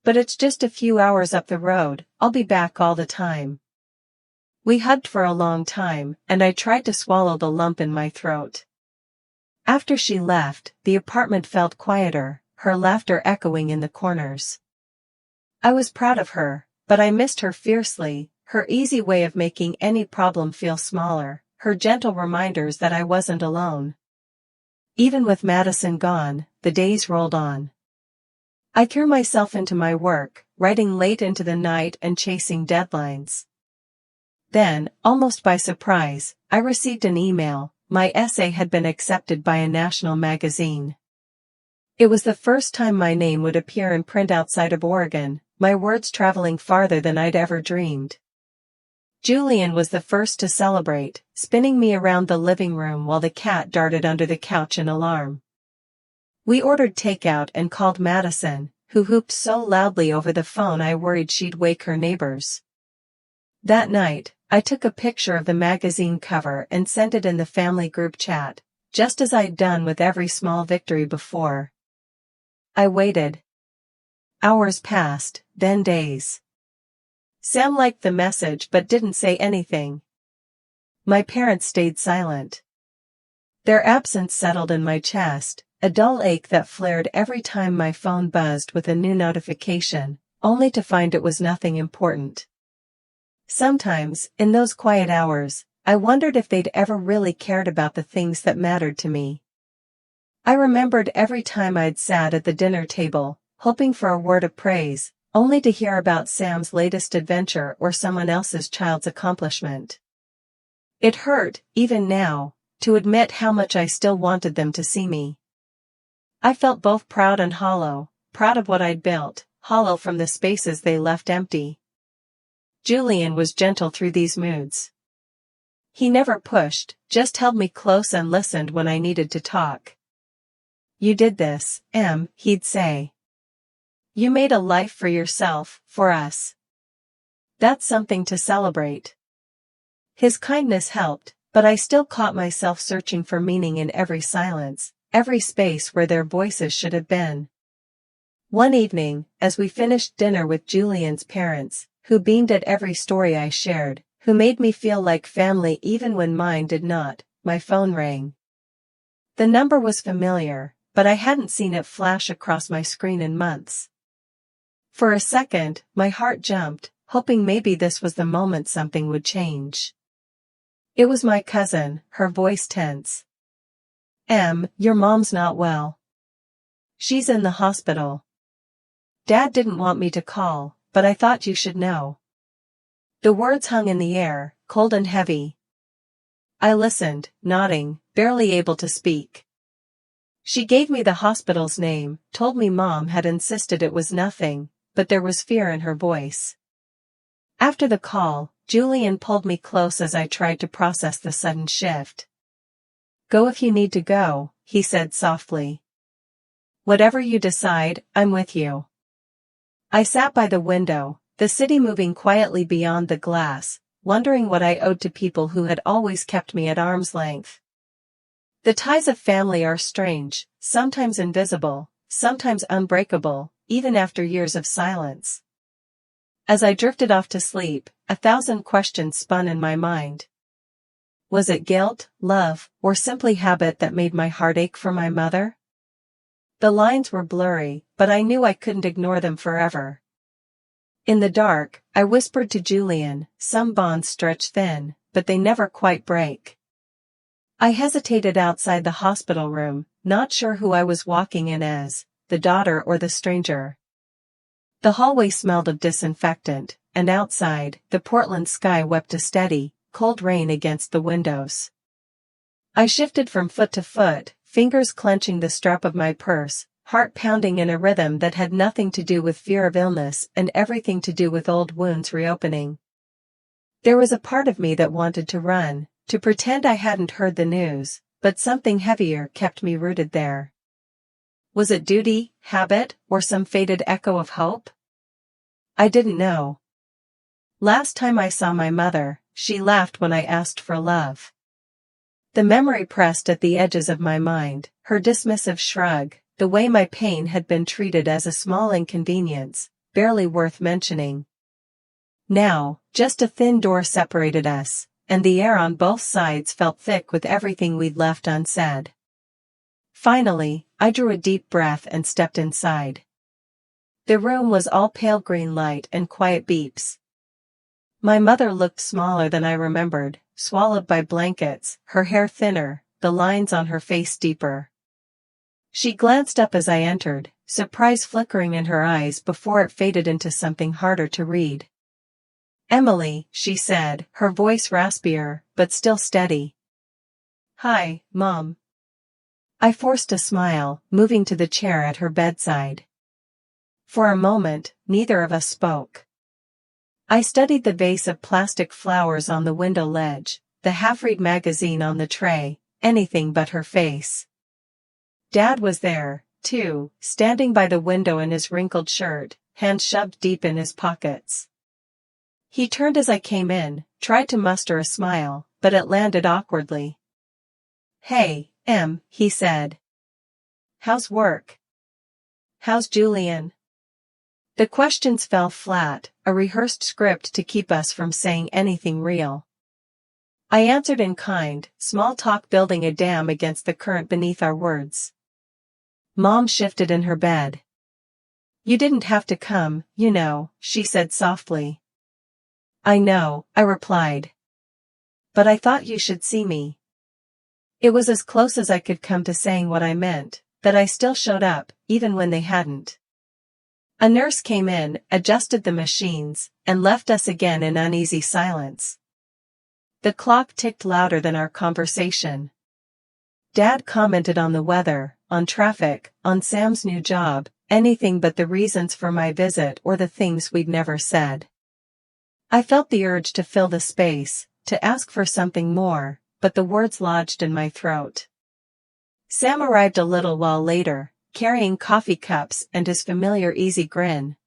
But it's just a few hours up the road, I'll be back all the time." We hugged for a long time, and I tried to swallow the lump in my throat. After she left, the apartment felt quieter, her laughter echoing in the corners. I was proud of her, but I missed her fiercely, her easy way of making any problem feel smaller, her gentle reminders that I wasn't alone. Even with Madison gone, the days rolled on. I threw myself into my work, writing late into the night and chasing deadlines. Then, almost by surprise, I received an email. My essay had been accepted by a national magazine. It was the first time my name would appear in print outside of Oregon, my words traveling farther than I'd ever dreamed. Julian was the first to celebrate, spinning me around the living room while the cat darted under the couch in alarm. We ordered takeout and called Madison, who whooped so loudly over the phone I worried she'd wake her neighbors. That night, I took a picture of the magazine cover and sent it in the family group chat, just as I'd done with every small victory before. I waited. Hours passed, then days. Sam liked the message but didn't say anything. My parents stayed silent. Their absence settled in my chest, a dull ache that flared every time my phone buzzed with a new notification, only to find it was nothing important. Sometimes, in those quiet hours, I wondered if they'd ever really cared about the things that mattered to me. I remembered every time I'd sat at the dinner table, hoping for a word of praise, only to hear about Sam's latest adventure or someone else's child's accomplishment. It hurt, even now, to admit how much I still wanted them to see me. I felt both proud and hollow, proud of what I'd built, hollow from the spaces they left empty. Julian was gentle through these moods. He never pushed, just held me close and listened when I needed to talk. "You did this, Em," he'd say. "You made a life for yourself, for us. That's something to celebrate." His kindness helped, but I still caught myself searching for meaning in every silence, every space where their voices should have been. One evening, as we finished dinner with Julian's parents, who beamed at every story I shared, who made me feel like family even when mine did not, my phone rang. The number was familiar, but I hadn't seen it flash across my screen in months. For a second, my heart jumped, hoping maybe this was the moment something would change. It was my cousin, her voice tense. Your mom's not well. She's in the hospital. Dad didn't want me to call, but I thought you should know. The words hung in the air, cold and heavy. I listened, nodding, barely able to speak. She gave me the hospital's name, told me Mom had insisted it was nothing, but there was fear in her voice. After the call, Julian pulled me close as I tried to process the sudden shift. Go if you need to go, he said softly. Whatever you decide, I'm with you. I sat by the window, the city moving quietly beyond the glass, wondering what I owed to people who had always kept me at arm's length. The ties of family are strange, sometimes invisible, sometimes unbreakable, even after years of silence. As I drifted off to sleep, 1,000 questions spun in my mind. Was it guilt, love, or simply habit that made my heart ache for my mother? The lines were blurry, but I knew I couldn't ignore them forever. In the dark, I whispered to Julian, some bonds stretch thin, but they never quite break. I hesitated outside the hospital room, not sure who I was walking in as, the daughter or the stranger. The hallway smelled of disinfectant, and outside, the Portland sky wept a steady, cold rain against the windows. I shifted from foot to foot, fingers clenching the strap of my purse, heart pounding in a rhythm that had nothing to do with fear of illness and everything to do with old wounds reopening. There was a part of me that wanted to run, to pretend I hadn't heard the news, but something heavier kept me rooted there. Was it duty, habit, or some faded echo of hope? I didn't know. Last time I saw my mother, she laughed when I asked for love. The memory pressed at the edges of my mind, her dismissive shrug, the way my pain had been treated as a small inconvenience, barely worth mentioning. Now, just a thin door separated us, and the air on both sides felt thick with everything we'd left unsaid. Finally, I drew a deep breath and stepped inside. The room was all pale green light and quiet beeps. My mother looked smaller than I remembered, swallowed by blankets, her hair thinner, the lines on her face deeper. She glanced up as I entered, surprise flickering in her eyes before it faded into something harder to read. Emily, she said, her voice raspier, but still steady. Hi, Mom. I forced a smile, moving to the chair at her bedside. For a moment, neither of us spoke. I studied the vase of plastic flowers on the window ledge, the half-read magazine on the tray, anything but her face. Dad was there, too, standing by the window in his wrinkled shirt, hands shoved deep in his pockets. He turned as I came in, tried to muster a smile, but it landed awkwardly. Hey, he said. How's work? How's Julian? The questions fell flat, a rehearsed script to keep us from saying anything real. I answered in kind, small talk building a dam against the current beneath our words. Mom shifted in her bed. You didn't have to come, you know, she said softly. I know, I replied. But I thought you should see me. It was as close as I could come to saying what I meant, that I still showed up, even when they hadn't. A nurse came in, adjusted the machines, and left us again in uneasy silence. The clock ticked louder than our conversation. Dad commented on the weather, on traffic, on Sam's new job, anything but the reasons for my visit or the things we'd never said. I felt the urge to fill the space, to ask for something more, but the words lodged in my throat. Sam arrived a little while later, carrying coffee cups and his familiar easy grin.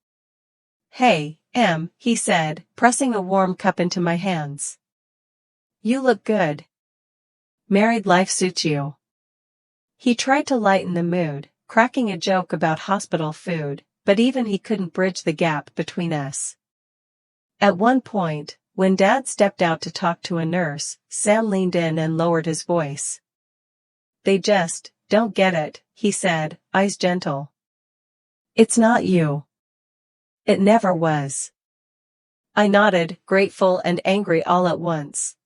Hey, he said, pressing a warm cup into my hands. You look good. Married life suits you. He tried to lighten the mood, cracking a joke about hospital food, but even he couldn't bridge the gap between us. At one point, when Dad stepped out to talk to a nurse, Sam leaned in and lowered his voice. They just don't get it, he said, eyes gentle. It's not you. It never was. I nodded, grateful and angry all at once.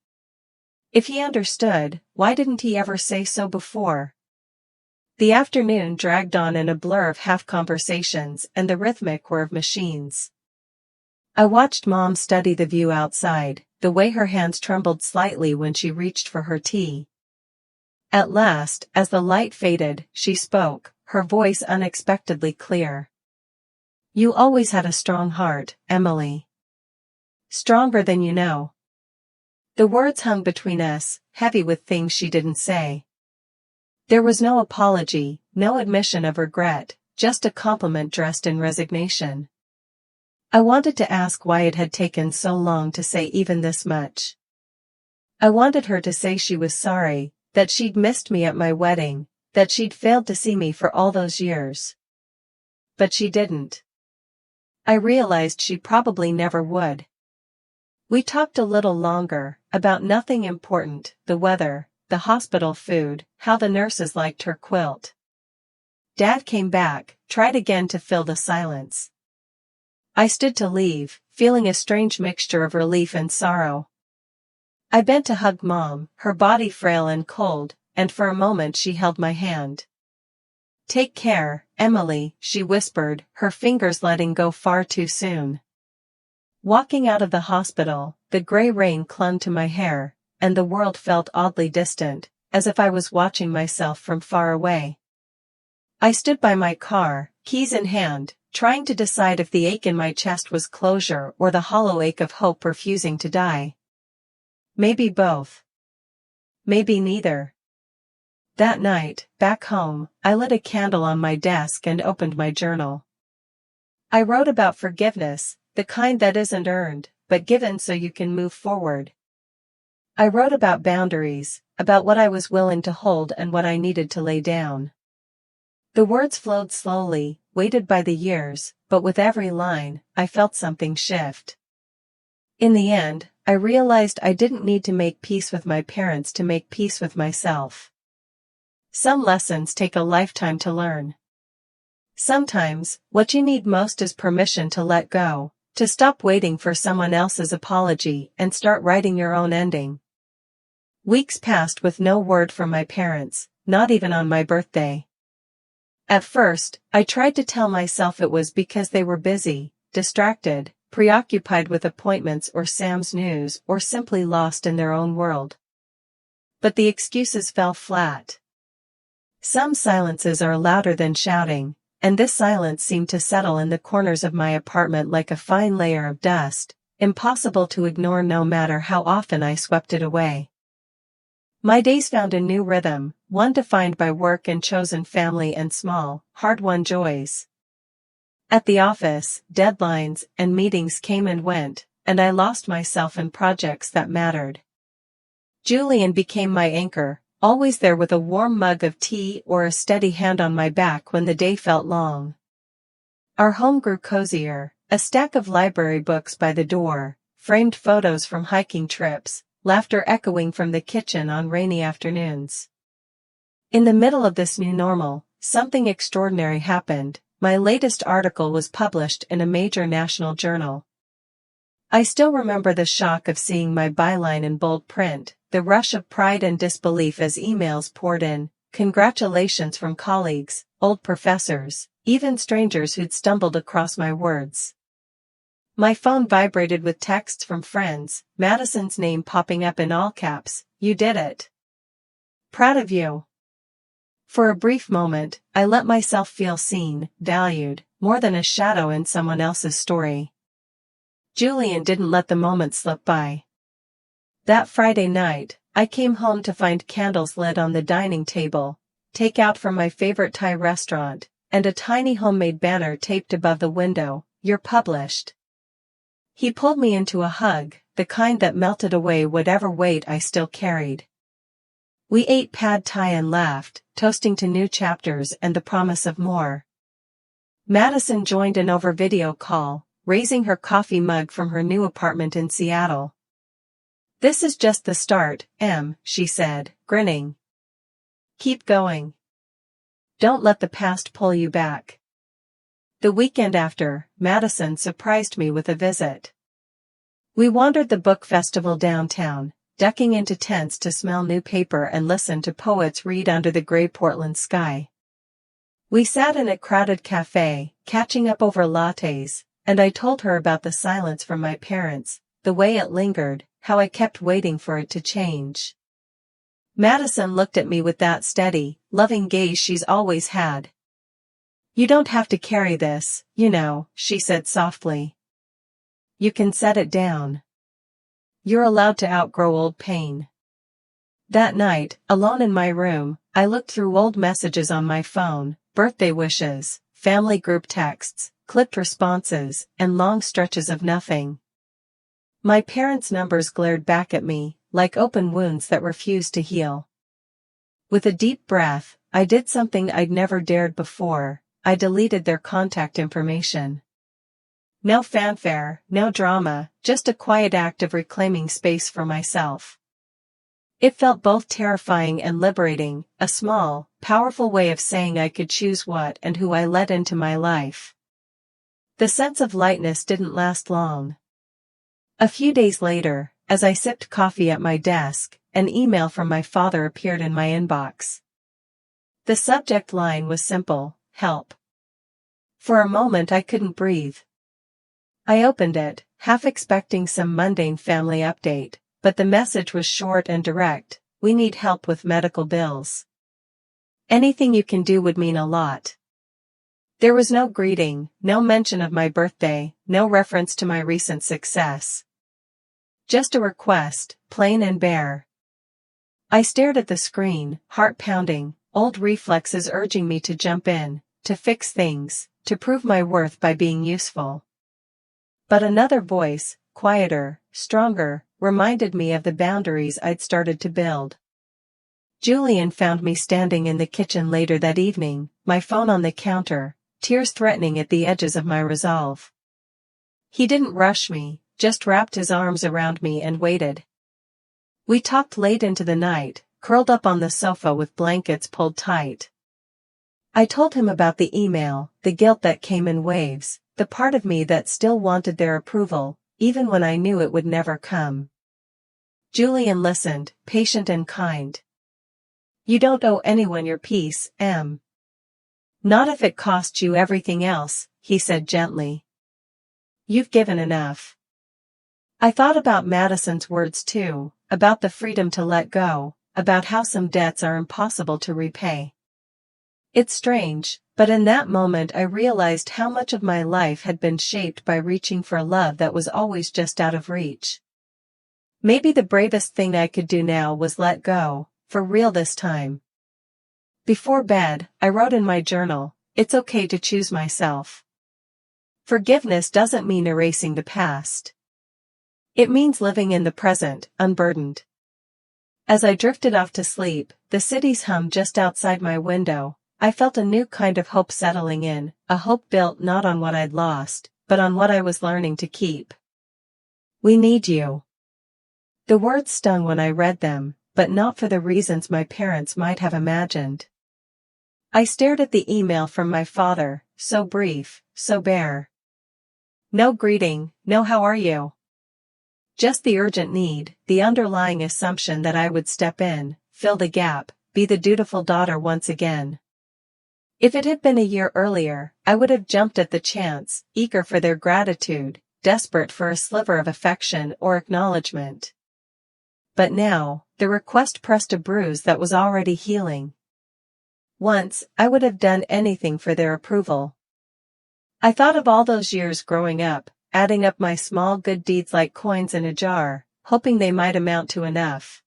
If he understood, why didn't he ever say so before? The afternoon dragged on in a blur of half-conversations and the rhythmic whir of machines. I watched Mom study the view outside, the way her hands trembled slightly when she reached for her tea. At last, as the light faded, she spoke, her voice unexpectedly clear. You always had a strong heart, Emily. Stronger than you know. The words hung between us, heavy with things she didn't say. There was no apology, no admission of regret, just a compliment dressed in resignation. I wanted to ask why it had taken so long to say even this much. I wanted her to say she was sorry, that she'd missed me at my wedding, that she'd failed to see me for all those years. But she didn't. I realized she probably never would. We talked a little longer, about nothing important, the weather, the hospital food, how the nurses liked her quilt. Dad came back, tried again to fill the silence. I stood to leave, feeling a strange mixture of relief and sorrow. I bent to hug Mom, her body frail and cold, and for a moment she held my hand. Take care, Emily, she whispered, her fingers letting go far too soon. Walking out of the hospital, the gray rain clung to my hair, and the world felt oddly distant, as if I was watching myself from far away. I stood by my car, keys in hand, trying to decide if the ache in my chest was closure or the hollow ache of hope refusing to die. Maybe both. Maybe neither. That night, back home, I lit a candle on my desk and opened my journal. I wrote about forgiveness, the kind that isn't earned, but given so you can move forward. I wrote about boundaries, about what I was willing to hold and what I needed to lay down. The words flowed slowly, weighted by the years, but with every line, I felt something shift. In the end, I realized I didn't need to make peace with my parents to make peace with myself. Some lessons take a lifetime to learn. Sometimes, what you need most is permission to let go, to stop waiting for someone else's apology and start writing your own ending. Weeks passed with no word from my parents, not even on my birthday. At first, I tried to tell myself it was because they were busy, distracted, preoccupied with appointments or Sam's news or simply lost in their own world. But the excuses fell flat. Some silences are louder than shouting, and this silence seemed to settle in the corners of my apartment like a fine layer of dust, impossible to ignore no matter how often I swept it away. My days found a new rhythm, one defined by work and chosen family and small, hard-won joys. At the office, deadlines and meetings came and went, and I lost myself in projects that mattered. Julian became my anchor, always there with a warm mug of tea or a steady hand on my back when the day felt long. Our home grew cozier, a stack of library books by the door, framed photos from hiking trips, laughter echoing from the kitchen on rainy afternoons. In the middle of this new normal, something extraordinary happened. My latest article was published in a major national journal. I still remember the shock of seeing my byline in bold print, the rush of pride and disbelief as emails poured in, congratulations from colleagues, old professors, even strangers who'd stumbled across my words. My phone vibrated with texts from friends, Madison's name popping up in all caps. You did it. Proud of you. For a brief moment, I let myself feel seen, valued, more than a shadow in someone else's story. Julian didn't let the moment slip by. That Friday night, I came home to find candles lit on the dining table, takeout from my favorite Thai restaurant, and a tiny homemade banner taped above the window, "You're published." He pulled me into a hug, the kind that melted away whatever weight I still carried. We ate pad thai and laughed, toasting to new chapters and the promise of more. Madison joined in over video call, raising her coffee mug from her new apartment in Seattle. "This is just the start, Em," she said, grinning. "Keep going." Don't let the past pull you back. The weekend after, Madison surprised me with a visit. We wandered the book festival downtown, ducking into tents to smell new paper and listen to poets read under the gray Portland sky. We sat in a crowded cafe, catching up over lattes, and I told her about the silence from my parents, the way it lingered, how I kept waiting for it to change. Madison looked at me with that steady, loving gaze she's always had. "You don't have to carry this, you know," she said softly. "You can set it down. You're allowed to outgrow old pain." That night, alone in my room, I looked through old messages on my phone, birthday wishes, family group texts, clipped responses, and long stretches of nothing. My parents' numbers glared back at me, like open wounds that refused to heal. With a deep breath, I did something I'd never dared before. I deleted their contact information. No fanfare, no drama, just a quiet act of reclaiming space for myself. It felt both terrifying and liberating, a small, powerful way of saying I could choose what and who I let into my life. The sense of lightness didn't last long. A few days later, as I sipped coffee at my desk, an email from my father appeared in my inbox. The subject line was simple: help. For a moment I couldn't breathe. I opened it, half expecting some mundane family update, but the message was short and direct: "We need help with medical bills. Anything you can do would mean a lot." There was no greeting, no mention of my birthday, no reference to my recent success. Just a request, plain and bare. I stared at the screen, heart pounding, old reflexes urging me to jump in, to fix things, to prove my worth by being useful. But another voice, quieter, stronger, reminded me of the boundaries I'd started to build. Julian found me standing in the kitchen later that evening, my phone on the counter, tears threatening at the edges of my resolve. He didn't rush me, just wrapped his arms around me and waited. We talked late into the night, curled up on the sofa with blankets pulled tight. I told him about the email, the guilt that came in waves, the part of me that still wanted their approval, even when I knew it would never come. Julian listened, patient and kind. "You don't owe anyone your peace, Em. Not if it costs you everything else," he said gently. "You've given enough." I thought about Madison's words too, about the freedom to let go, about how some debts are impossible to repay. It's strange, but in that moment I realized how much of my life had been shaped by reaching for love that was always just out of reach. Maybe the bravest thing I could do now was let go, for real this time. Before bed, I wrote in my journal, "It's okay to choose myself." Forgiveness doesn't mean erasing the past. It means living in the present, unburdened. As I drifted off to sleep, the city's hum just outside my window, I felt a new kind of hope settling in, a hope built not on what I'd lost, but on what I was learning to keep. "We need you." The words stung when I read them, but not for the reasons my parents might have imagined. I stared at the email from my father, so brief, so bare. No greeting, no "how are you?" Just the urgent need, the underlying assumption that I would step in, fill the gap, be the dutiful daughter once again. If it had been a year earlier, I would have jumped at the chance, eager for their gratitude, desperate for a sliver of affection or acknowledgement. But now, the request pressed a bruise that was already healing. Once, I would have done anything for their approval. I thought of all those years growing up, adding up my small good deeds like coins in a jar, hoping they might amount to enough.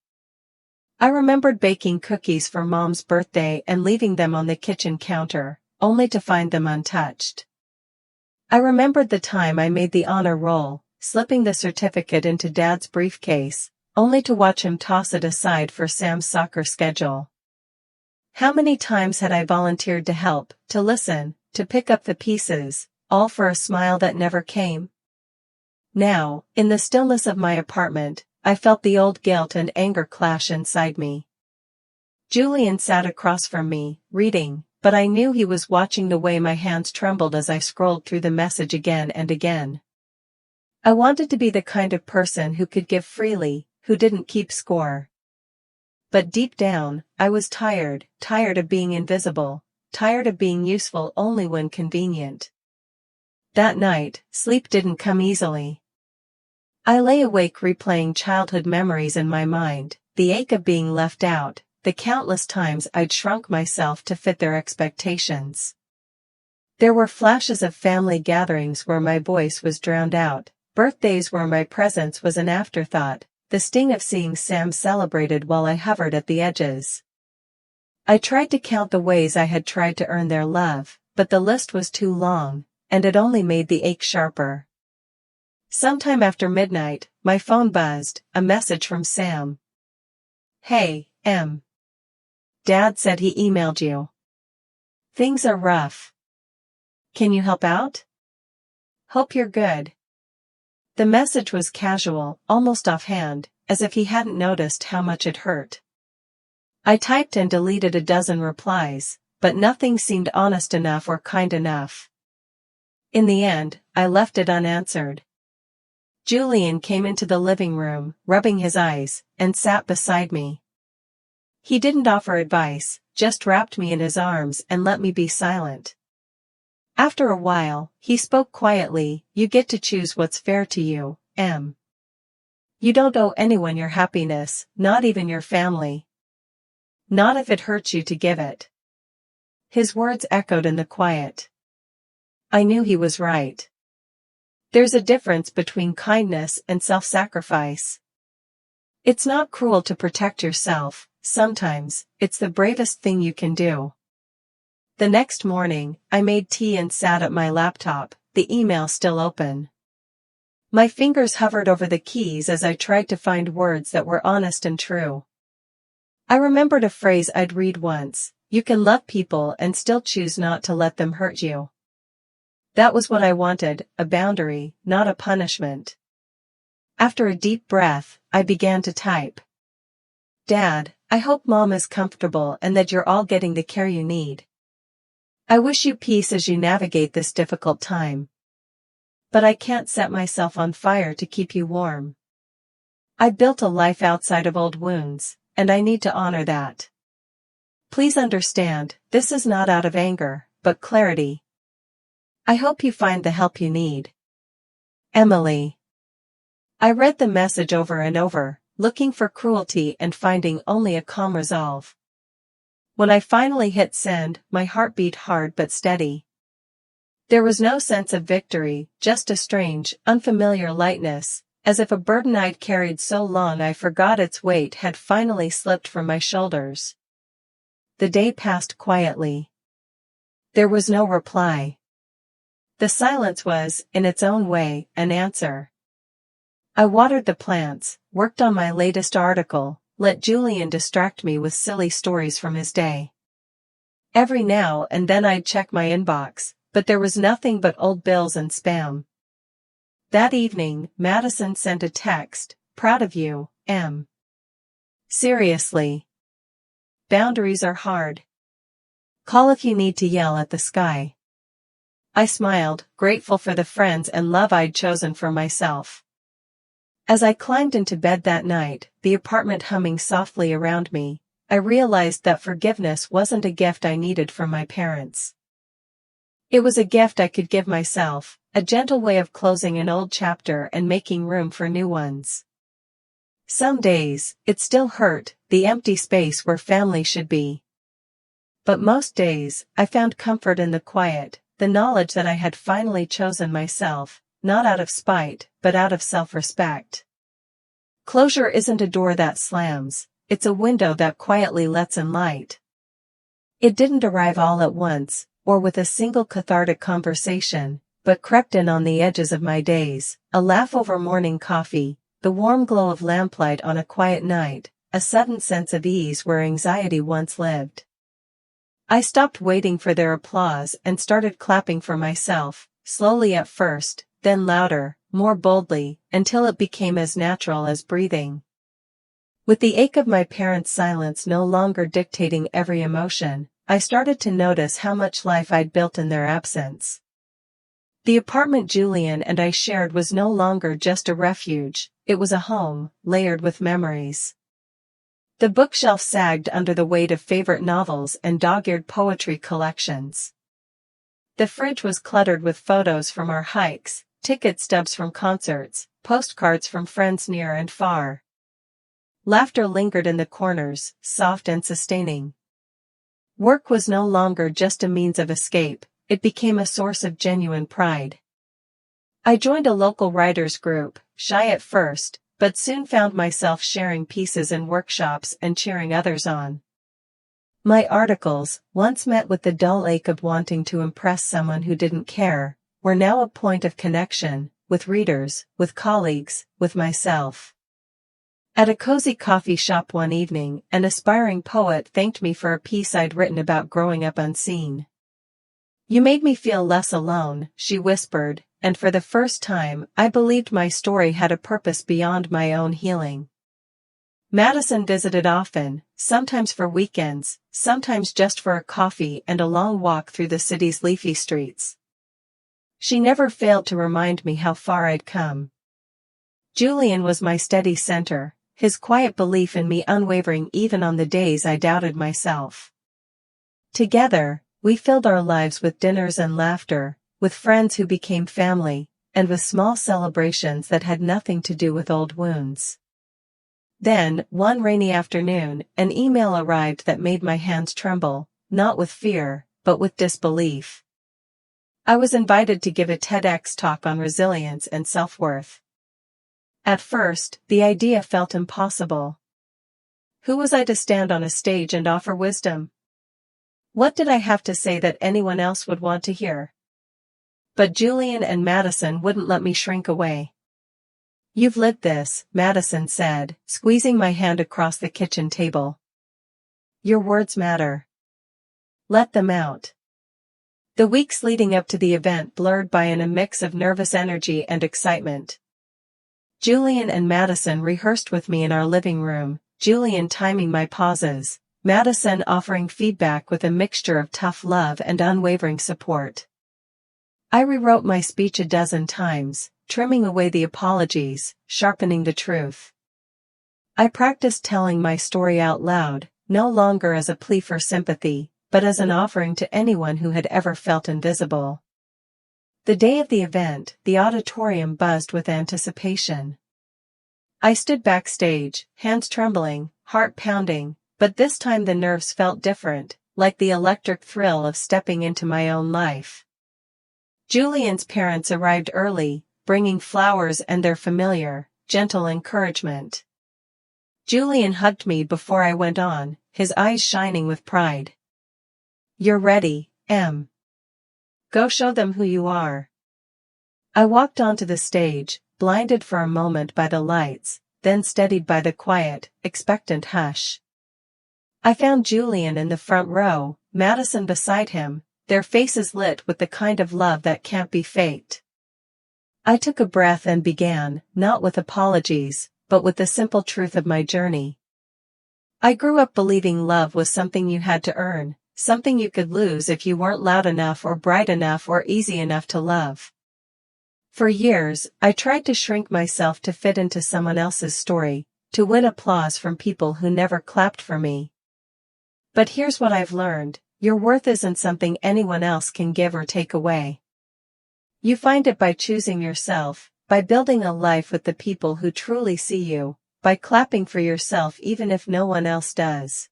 I remembered baking cookies for Mom's birthday and leaving them on the kitchen counter, only to find them untouched. I remembered the time I made the honor roll, slipping the certificate into Dad's briefcase, only to watch him toss it aside for Sam's soccer schedule. How many times had I volunteered to help, to listen, to pick up the pieces, all for a smile that never came? Now, in the stillness of my apartment, I felt the old guilt and anger clash inside me. Julian sat across from me, reading, but I knew he was watching the way my hands trembled as I scrolled through the message again and again. I wanted to be the kind of person who could give freely, who didn't keep score. But deep down, I was tired of being invisible, tired of being useful only when convenient. That night, sleep didn't come easily. I lay awake replaying childhood memories in my mind, the ache of being left out, the countless times I'd shrunk myself to fit their expectations. There were flashes of family gatherings where my voice was drowned out, birthdays where my presence was an afterthought, the sting of seeing Sam celebrated while I hovered at the edges. I tried to count the ways I had tried to earn their love, but the list was too long, and it only made the ache sharper. Sometime after midnight, my phone buzzed, a message from Sam. "Hey, Em. Dad said he emailed you. Things are rough. Can you help out? Hope you're good." The message was casual, almost offhand, as if he hadn't noticed how much it hurt. I typed and deleted a dozen replies, but nothing seemed honest enough or kind enough. In the end, I left it unanswered. Julian came into the living room, rubbing his eyes, and sat beside me. He didn't offer advice, just wrapped me in his arms and let me be silent. After a while, he spoke quietly. "You get to choose what's fair to you, Em. You don't owe anyone your happiness, not even your family. Not if it hurts you to give it." His words echoed in the quiet. I knew he was right. There's a difference between kindness and self-sacrifice. It's not cruel to protect yourself, sometimes, it's the bravest thing you can do. The next morning, I made tea and sat at my laptop, the email still open. My fingers hovered over the keys as I tried to find words that were honest and true. I remembered a phrase I'd read once: "You can love people and still choose not to let them hurt you." That was what I wanted, a boundary, not a punishment. After a deep breath, I began to type. "Dad, I hope Mom is comfortable and that you're all getting the care you need. I wish you peace as you navigate this difficult time. But I can't set myself on fire to keep you warm. I built a life outside of old wounds, and I need to honor that. Please understand, this is not out of anger, but clarity. I hope you find the help you need. Emily." I read the message over and over, looking for cruelty and finding only a calm resolve. When I finally hit send, my heart beat hard but steady. There was no sense of victory, just a strange, unfamiliar lightness, as if a burden I'd carried so long I forgot its weight had finally slipped from my shoulders. The day passed quietly. There was no reply. The silence was, in its own way, an answer. I watered the plants, worked on my latest article, let Julian distract me with silly stories from his day. Every now and then I'd check my inbox, but there was nothing but old bills and spam. That evening, Madison sent a text, "Proud of you, Em. Seriously. Boundaries are hard. Call if you need to yell at the sky." I smiled, grateful for the friends and love I'd chosen for myself. As I climbed into bed that night, the apartment humming softly around me, I realized that forgiveness wasn't a gift I needed from my parents. It was a gift I could give myself, a gentle way of closing an old chapter and making room for new ones. Some days, it still hurt, the empty space where family should be. But most days, I found comfort in the quiet, the knowledge that I had finally chosen myself, not out of spite, but out of self-respect. Closure isn't a door that slams, it's a window that quietly lets in light. It didn't arrive all at once, or with a single cathartic conversation, but crept in on the edges of my days, a laugh over morning coffee, the warm glow of lamplight on a quiet night, a sudden sense of ease where anxiety once lived. I stopped waiting for their applause and started clapping for myself, slowly at first, then louder, more boldly, until it became as natural as breathing. With the ache of my parents' silence no longer dictating every emotion, I started to notice how much life I'd built in their absence. The apartment Julian and I shared was no longer just a refuge, it was a home, layered with memories. The bookshelf sagged under the weight of favorite novels and dog-eared poetry collections. The fridge was cluttered with photos from our hikes, ticket stubs from concerts, postcards from friends near and far. Laughter lingered in the corners, soft and sustaining. Work was no longer just a means of escape, it became a source of genuine pride. I joined a local writers group, shy at first, but soon found myself sharing pieces in workshops and cheering others on. My articles, once met with the dull ache of wanting to impress someone who didn't care, were now a point of connection, with readers, with colleagues, with myself. At a cozy coffee shop one evening, an aspiring poet thanked me for a piece I'd written about growing up unseen. "You made me feel less alone," she whispered, and for the first time, I believed my story had a purpose beyond my own healing. Madison visited often, sometimes for weekends, sometimes just for a coffee and a long walk through the city's leafy streets. She never failed to remind me how far I'd come. Julian was my steady center, his quiet belief in me unwavering even on the days I doubted myself. Together, we filled our lives with dinners and laughter, with friends who became family, and with small celebrations that had nothing to do with old wounds. Then, one rainy afternoon, an email arrived that made my hands tremble, not with fear, but with disbelief. I was invited to give a TEDx talk on resilience and self-worth. At first, the idea felt impossible. Who was I to stand on a stage and offer wisdom? What did I have to say that anyone else would want to hear? But Julian and Madison wouldn't let me shrink away. "You've lived this," Madison said, squeezing my hand across the kitchen table. "Your words matter. Let them out." The weeks leading up to the event blurred by in a mix of nervous energy and excitement. Julian and Madison rehearsed with me in our living room, Julian timing my pauses, Madison offering feedback with a mixture of tough love and unwavering support. I rewrote my speech a dozen times, trimming away the apologies, sharpening the truth. I practiced telling my story out loud, no longer as a plea for sympathy, but as an offering to anyone who had ever felt invisible. The day of the event, the auditorium buzzed with anticipation. I stood backstage, hands trembling, heart pounding, but this time the nerves felt different, like the electric thrill of stepping into my own life. Julian's parents arrived early, bringing flowers and their familiar, gentle encouragement. Julian hugged me before I went on, his eyes shining with pride. "You're ready, Em. Go show them who you are." I walked onto the stage, blinded for a moment by the lights, then steadied by the quiet, expectant hush. I found Julian in the front row, Madison beside him, their faces lit with the kind of love that can't be faked. I took a breath and began, not with apologies, but with the simple truth of my journey. I grew up believing love was something you had to earn, something you could lose if you weren't loud enough or bright enough or easy enough to love. For years, I tried to shrink myself to fit into someone else's story, to win applause from people who never clapped for me. But here's what I've learned: your worth isn't something anyone else can give or take away. You find it by choosing yourself, by building a life with the people who truly see you, by clapping for yourself even if no one else does.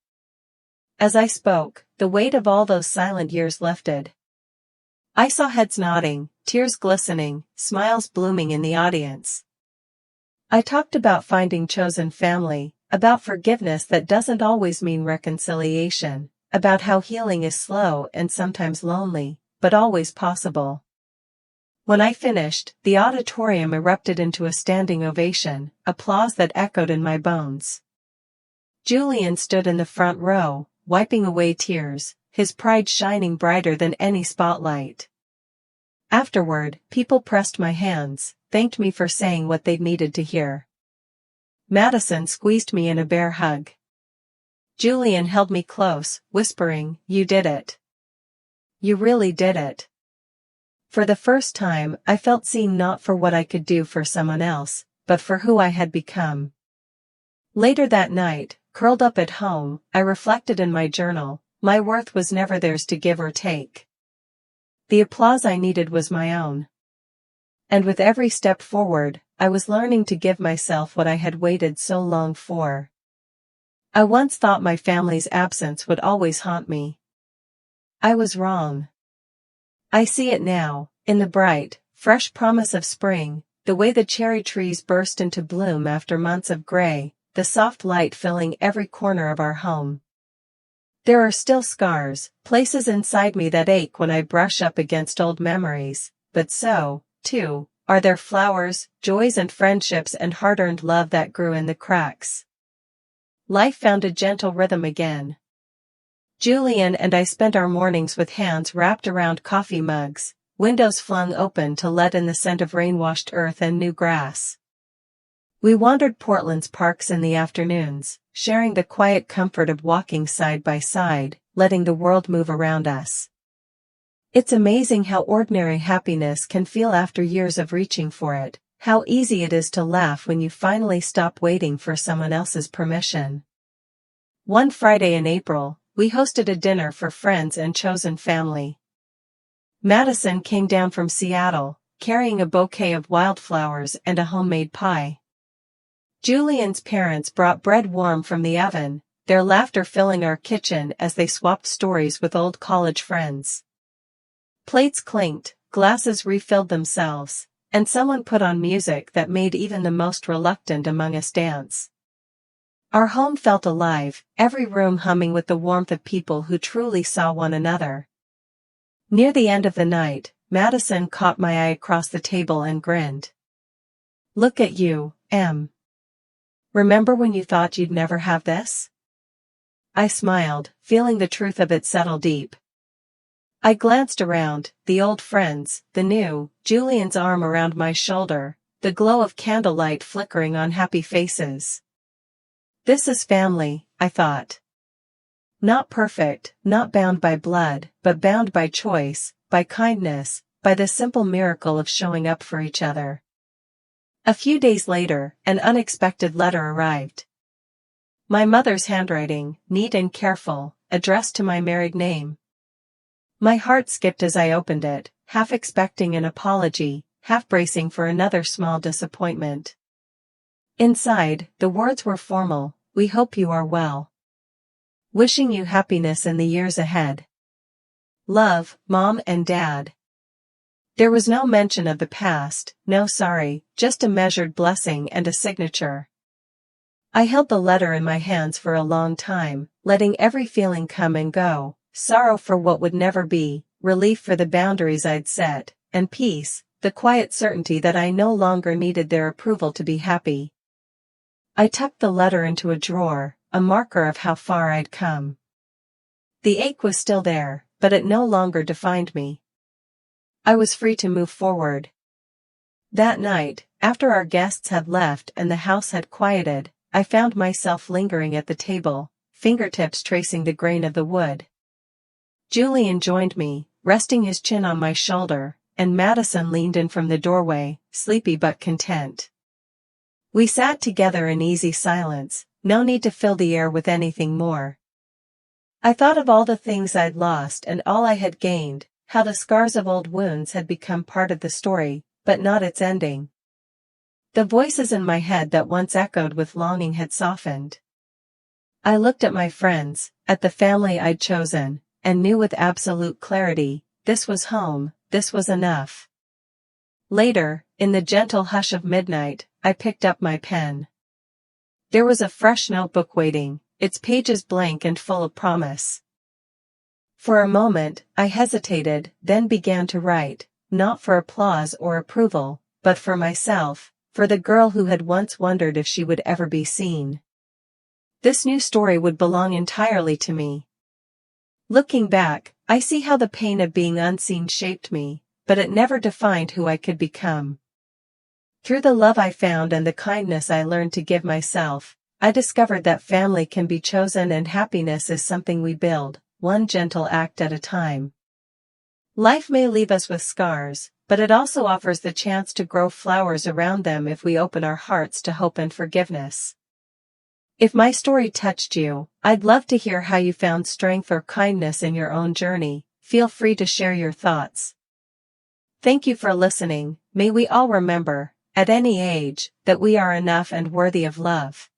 As I spoke, the weight of all those silent years lifted. I saw heads nodding, tears glistening, smiles blooming in the audience. I talked about finding chosen family, about forgiveness that doesn't always mean reconciliation, about how healing is slow and sometimes lonely, but always possible. When I finished, the auditorium erupted into a standing ovation, applause that echoed in my bones. Julian stood in the front row, wiping away tears, his pride shining brighter than any spotlight. Afterward, people pressed my hands, thanked me for saying what they'd needed to hear. Madison squeezed me in a bear hug. Julian held me close, whispering, "You did it. You really did it." For the first time, I felt seen, not for what I could do for someone else, but for who I had become. Later that night, curled up at home, I reflected in my journal, my worth was never theirs to give or take. The applause I needed was my own. And with every step forward, I was learning to give myself what I had waited so long for. I once thought my family's absence would always haunt me. I was wrong. I see it now, in the bright, fresh promise of spring, the way the cherry trees burst into bloom after months of gray, the soft light filling every corner of our home. There are still scars, places inside me that ache when I brush up against old memories, but so, too, are there flowers, joys and friendships and hard-earned love that grew in the cracks. Life found a gentle rhythm again. Julian and I spent our mornings with hands wrapped around coffee mugs, windows flung open to let in the scent of rain-washed earth and new grass. We wandered Portland's parks in the afternoons, sharing the quiet comfort of walking side by side, letting the world move around us. It's amazing how ordinary happiness can feel after years of reaching for it, how easy it is to laugh when you finally stop waiting for someone else's permission. One Friday in April, we hosted a dinner for friends and chosen family. Madison came down from Seattle, carrying a bouquet of wildflowers and a homemade pie. Julian's parents brought bread warm from the oven, their laughter filling our kitchen as they swapped stories with old college friends. Plates clinked, glasses refilled themselves, and someone put on music that made even the most reluctant among us dance. Our home felt alive, every room humming with the warmth of people who truly saw one another. Near the end of the night, Madison caught my eye across the table and grinned. "Look at you, Em. Remember when you thought you'd never have this?" I smiled, feeling the truth of it settle deep. I glanced around, the old friends, the new, Julian's arm around my shoulder, the glow of candlelight flickering on happy faces. This is family, I thought. Not perfect, not bound by blood, but bound by choice, by kindness, by the simple miracle of showing up for each other. A few days later, an unexpected letter arrived. My mother's handwriting, neat and careful, addressed to my married name. My heart skipped as I opened it, half expecting an apology, half bracing for another small disappointment. Inside, the words were formal, "We hope you are well. Wishing you happiness in the years ahead. Love, Mom and Dad." There was no mention of the past, no sorry, just a measured blessing and a signature. I held the letter in my hands for a long time, letting every feeling come and go, sorrow for what would never be, relief for the boundaries I'd set, and peace, the quiet certainty that I no longer needed their approval to be happy. I tucked the letter into a drawer, a marker of how far I'd come. The ache was still there, but it no longer defined me. I was free to move forward. That night, after our guests had left and the house had quieted, I found myself lingering at the table, fingertips tracing the grain of the wood. Julian joined me, resting his chin on my shoulder, and Madison leaned in from the doorway, sleepy but content. We sat together in easy silence, no need to fill the air with anything more. I thought of all the things I'd lost and all I had gained, how the scars of old wounds had become part of the story, but not its ending. The voices in my head that once echoed with longing had softened. I looked at my friends, at the family I'd chosen, and knew with absolute clarity, this was home, this was enough. Later, in the gentle hush of midnight, I picked up my pen. There was a fresh notebook waiting, its pages blank and full of promise. For a moment, I hesitated, then began to write, not for applause or approval, but for myself, for the girl who had once wondered if she would ever be seen. This new story would belong entirely to me. Looking back, I see how the pain of being unseen shaped me, but it never defined who I could become. Through the love I found and the kindness I learned to give myself, I discovered that family can be chosen and happiness is something we build, one gentle act at a time. Life may leave us with scars, but it also offers the chance to grow flowers around them if we open our hearts to hope and forgiveness. If my story touched you, I'd love to hear how you found strength or kindness in your own journey. Feel free to share your thoughts. Thank you for listening. May we all remember, at any age, that we are enough and worthy of love.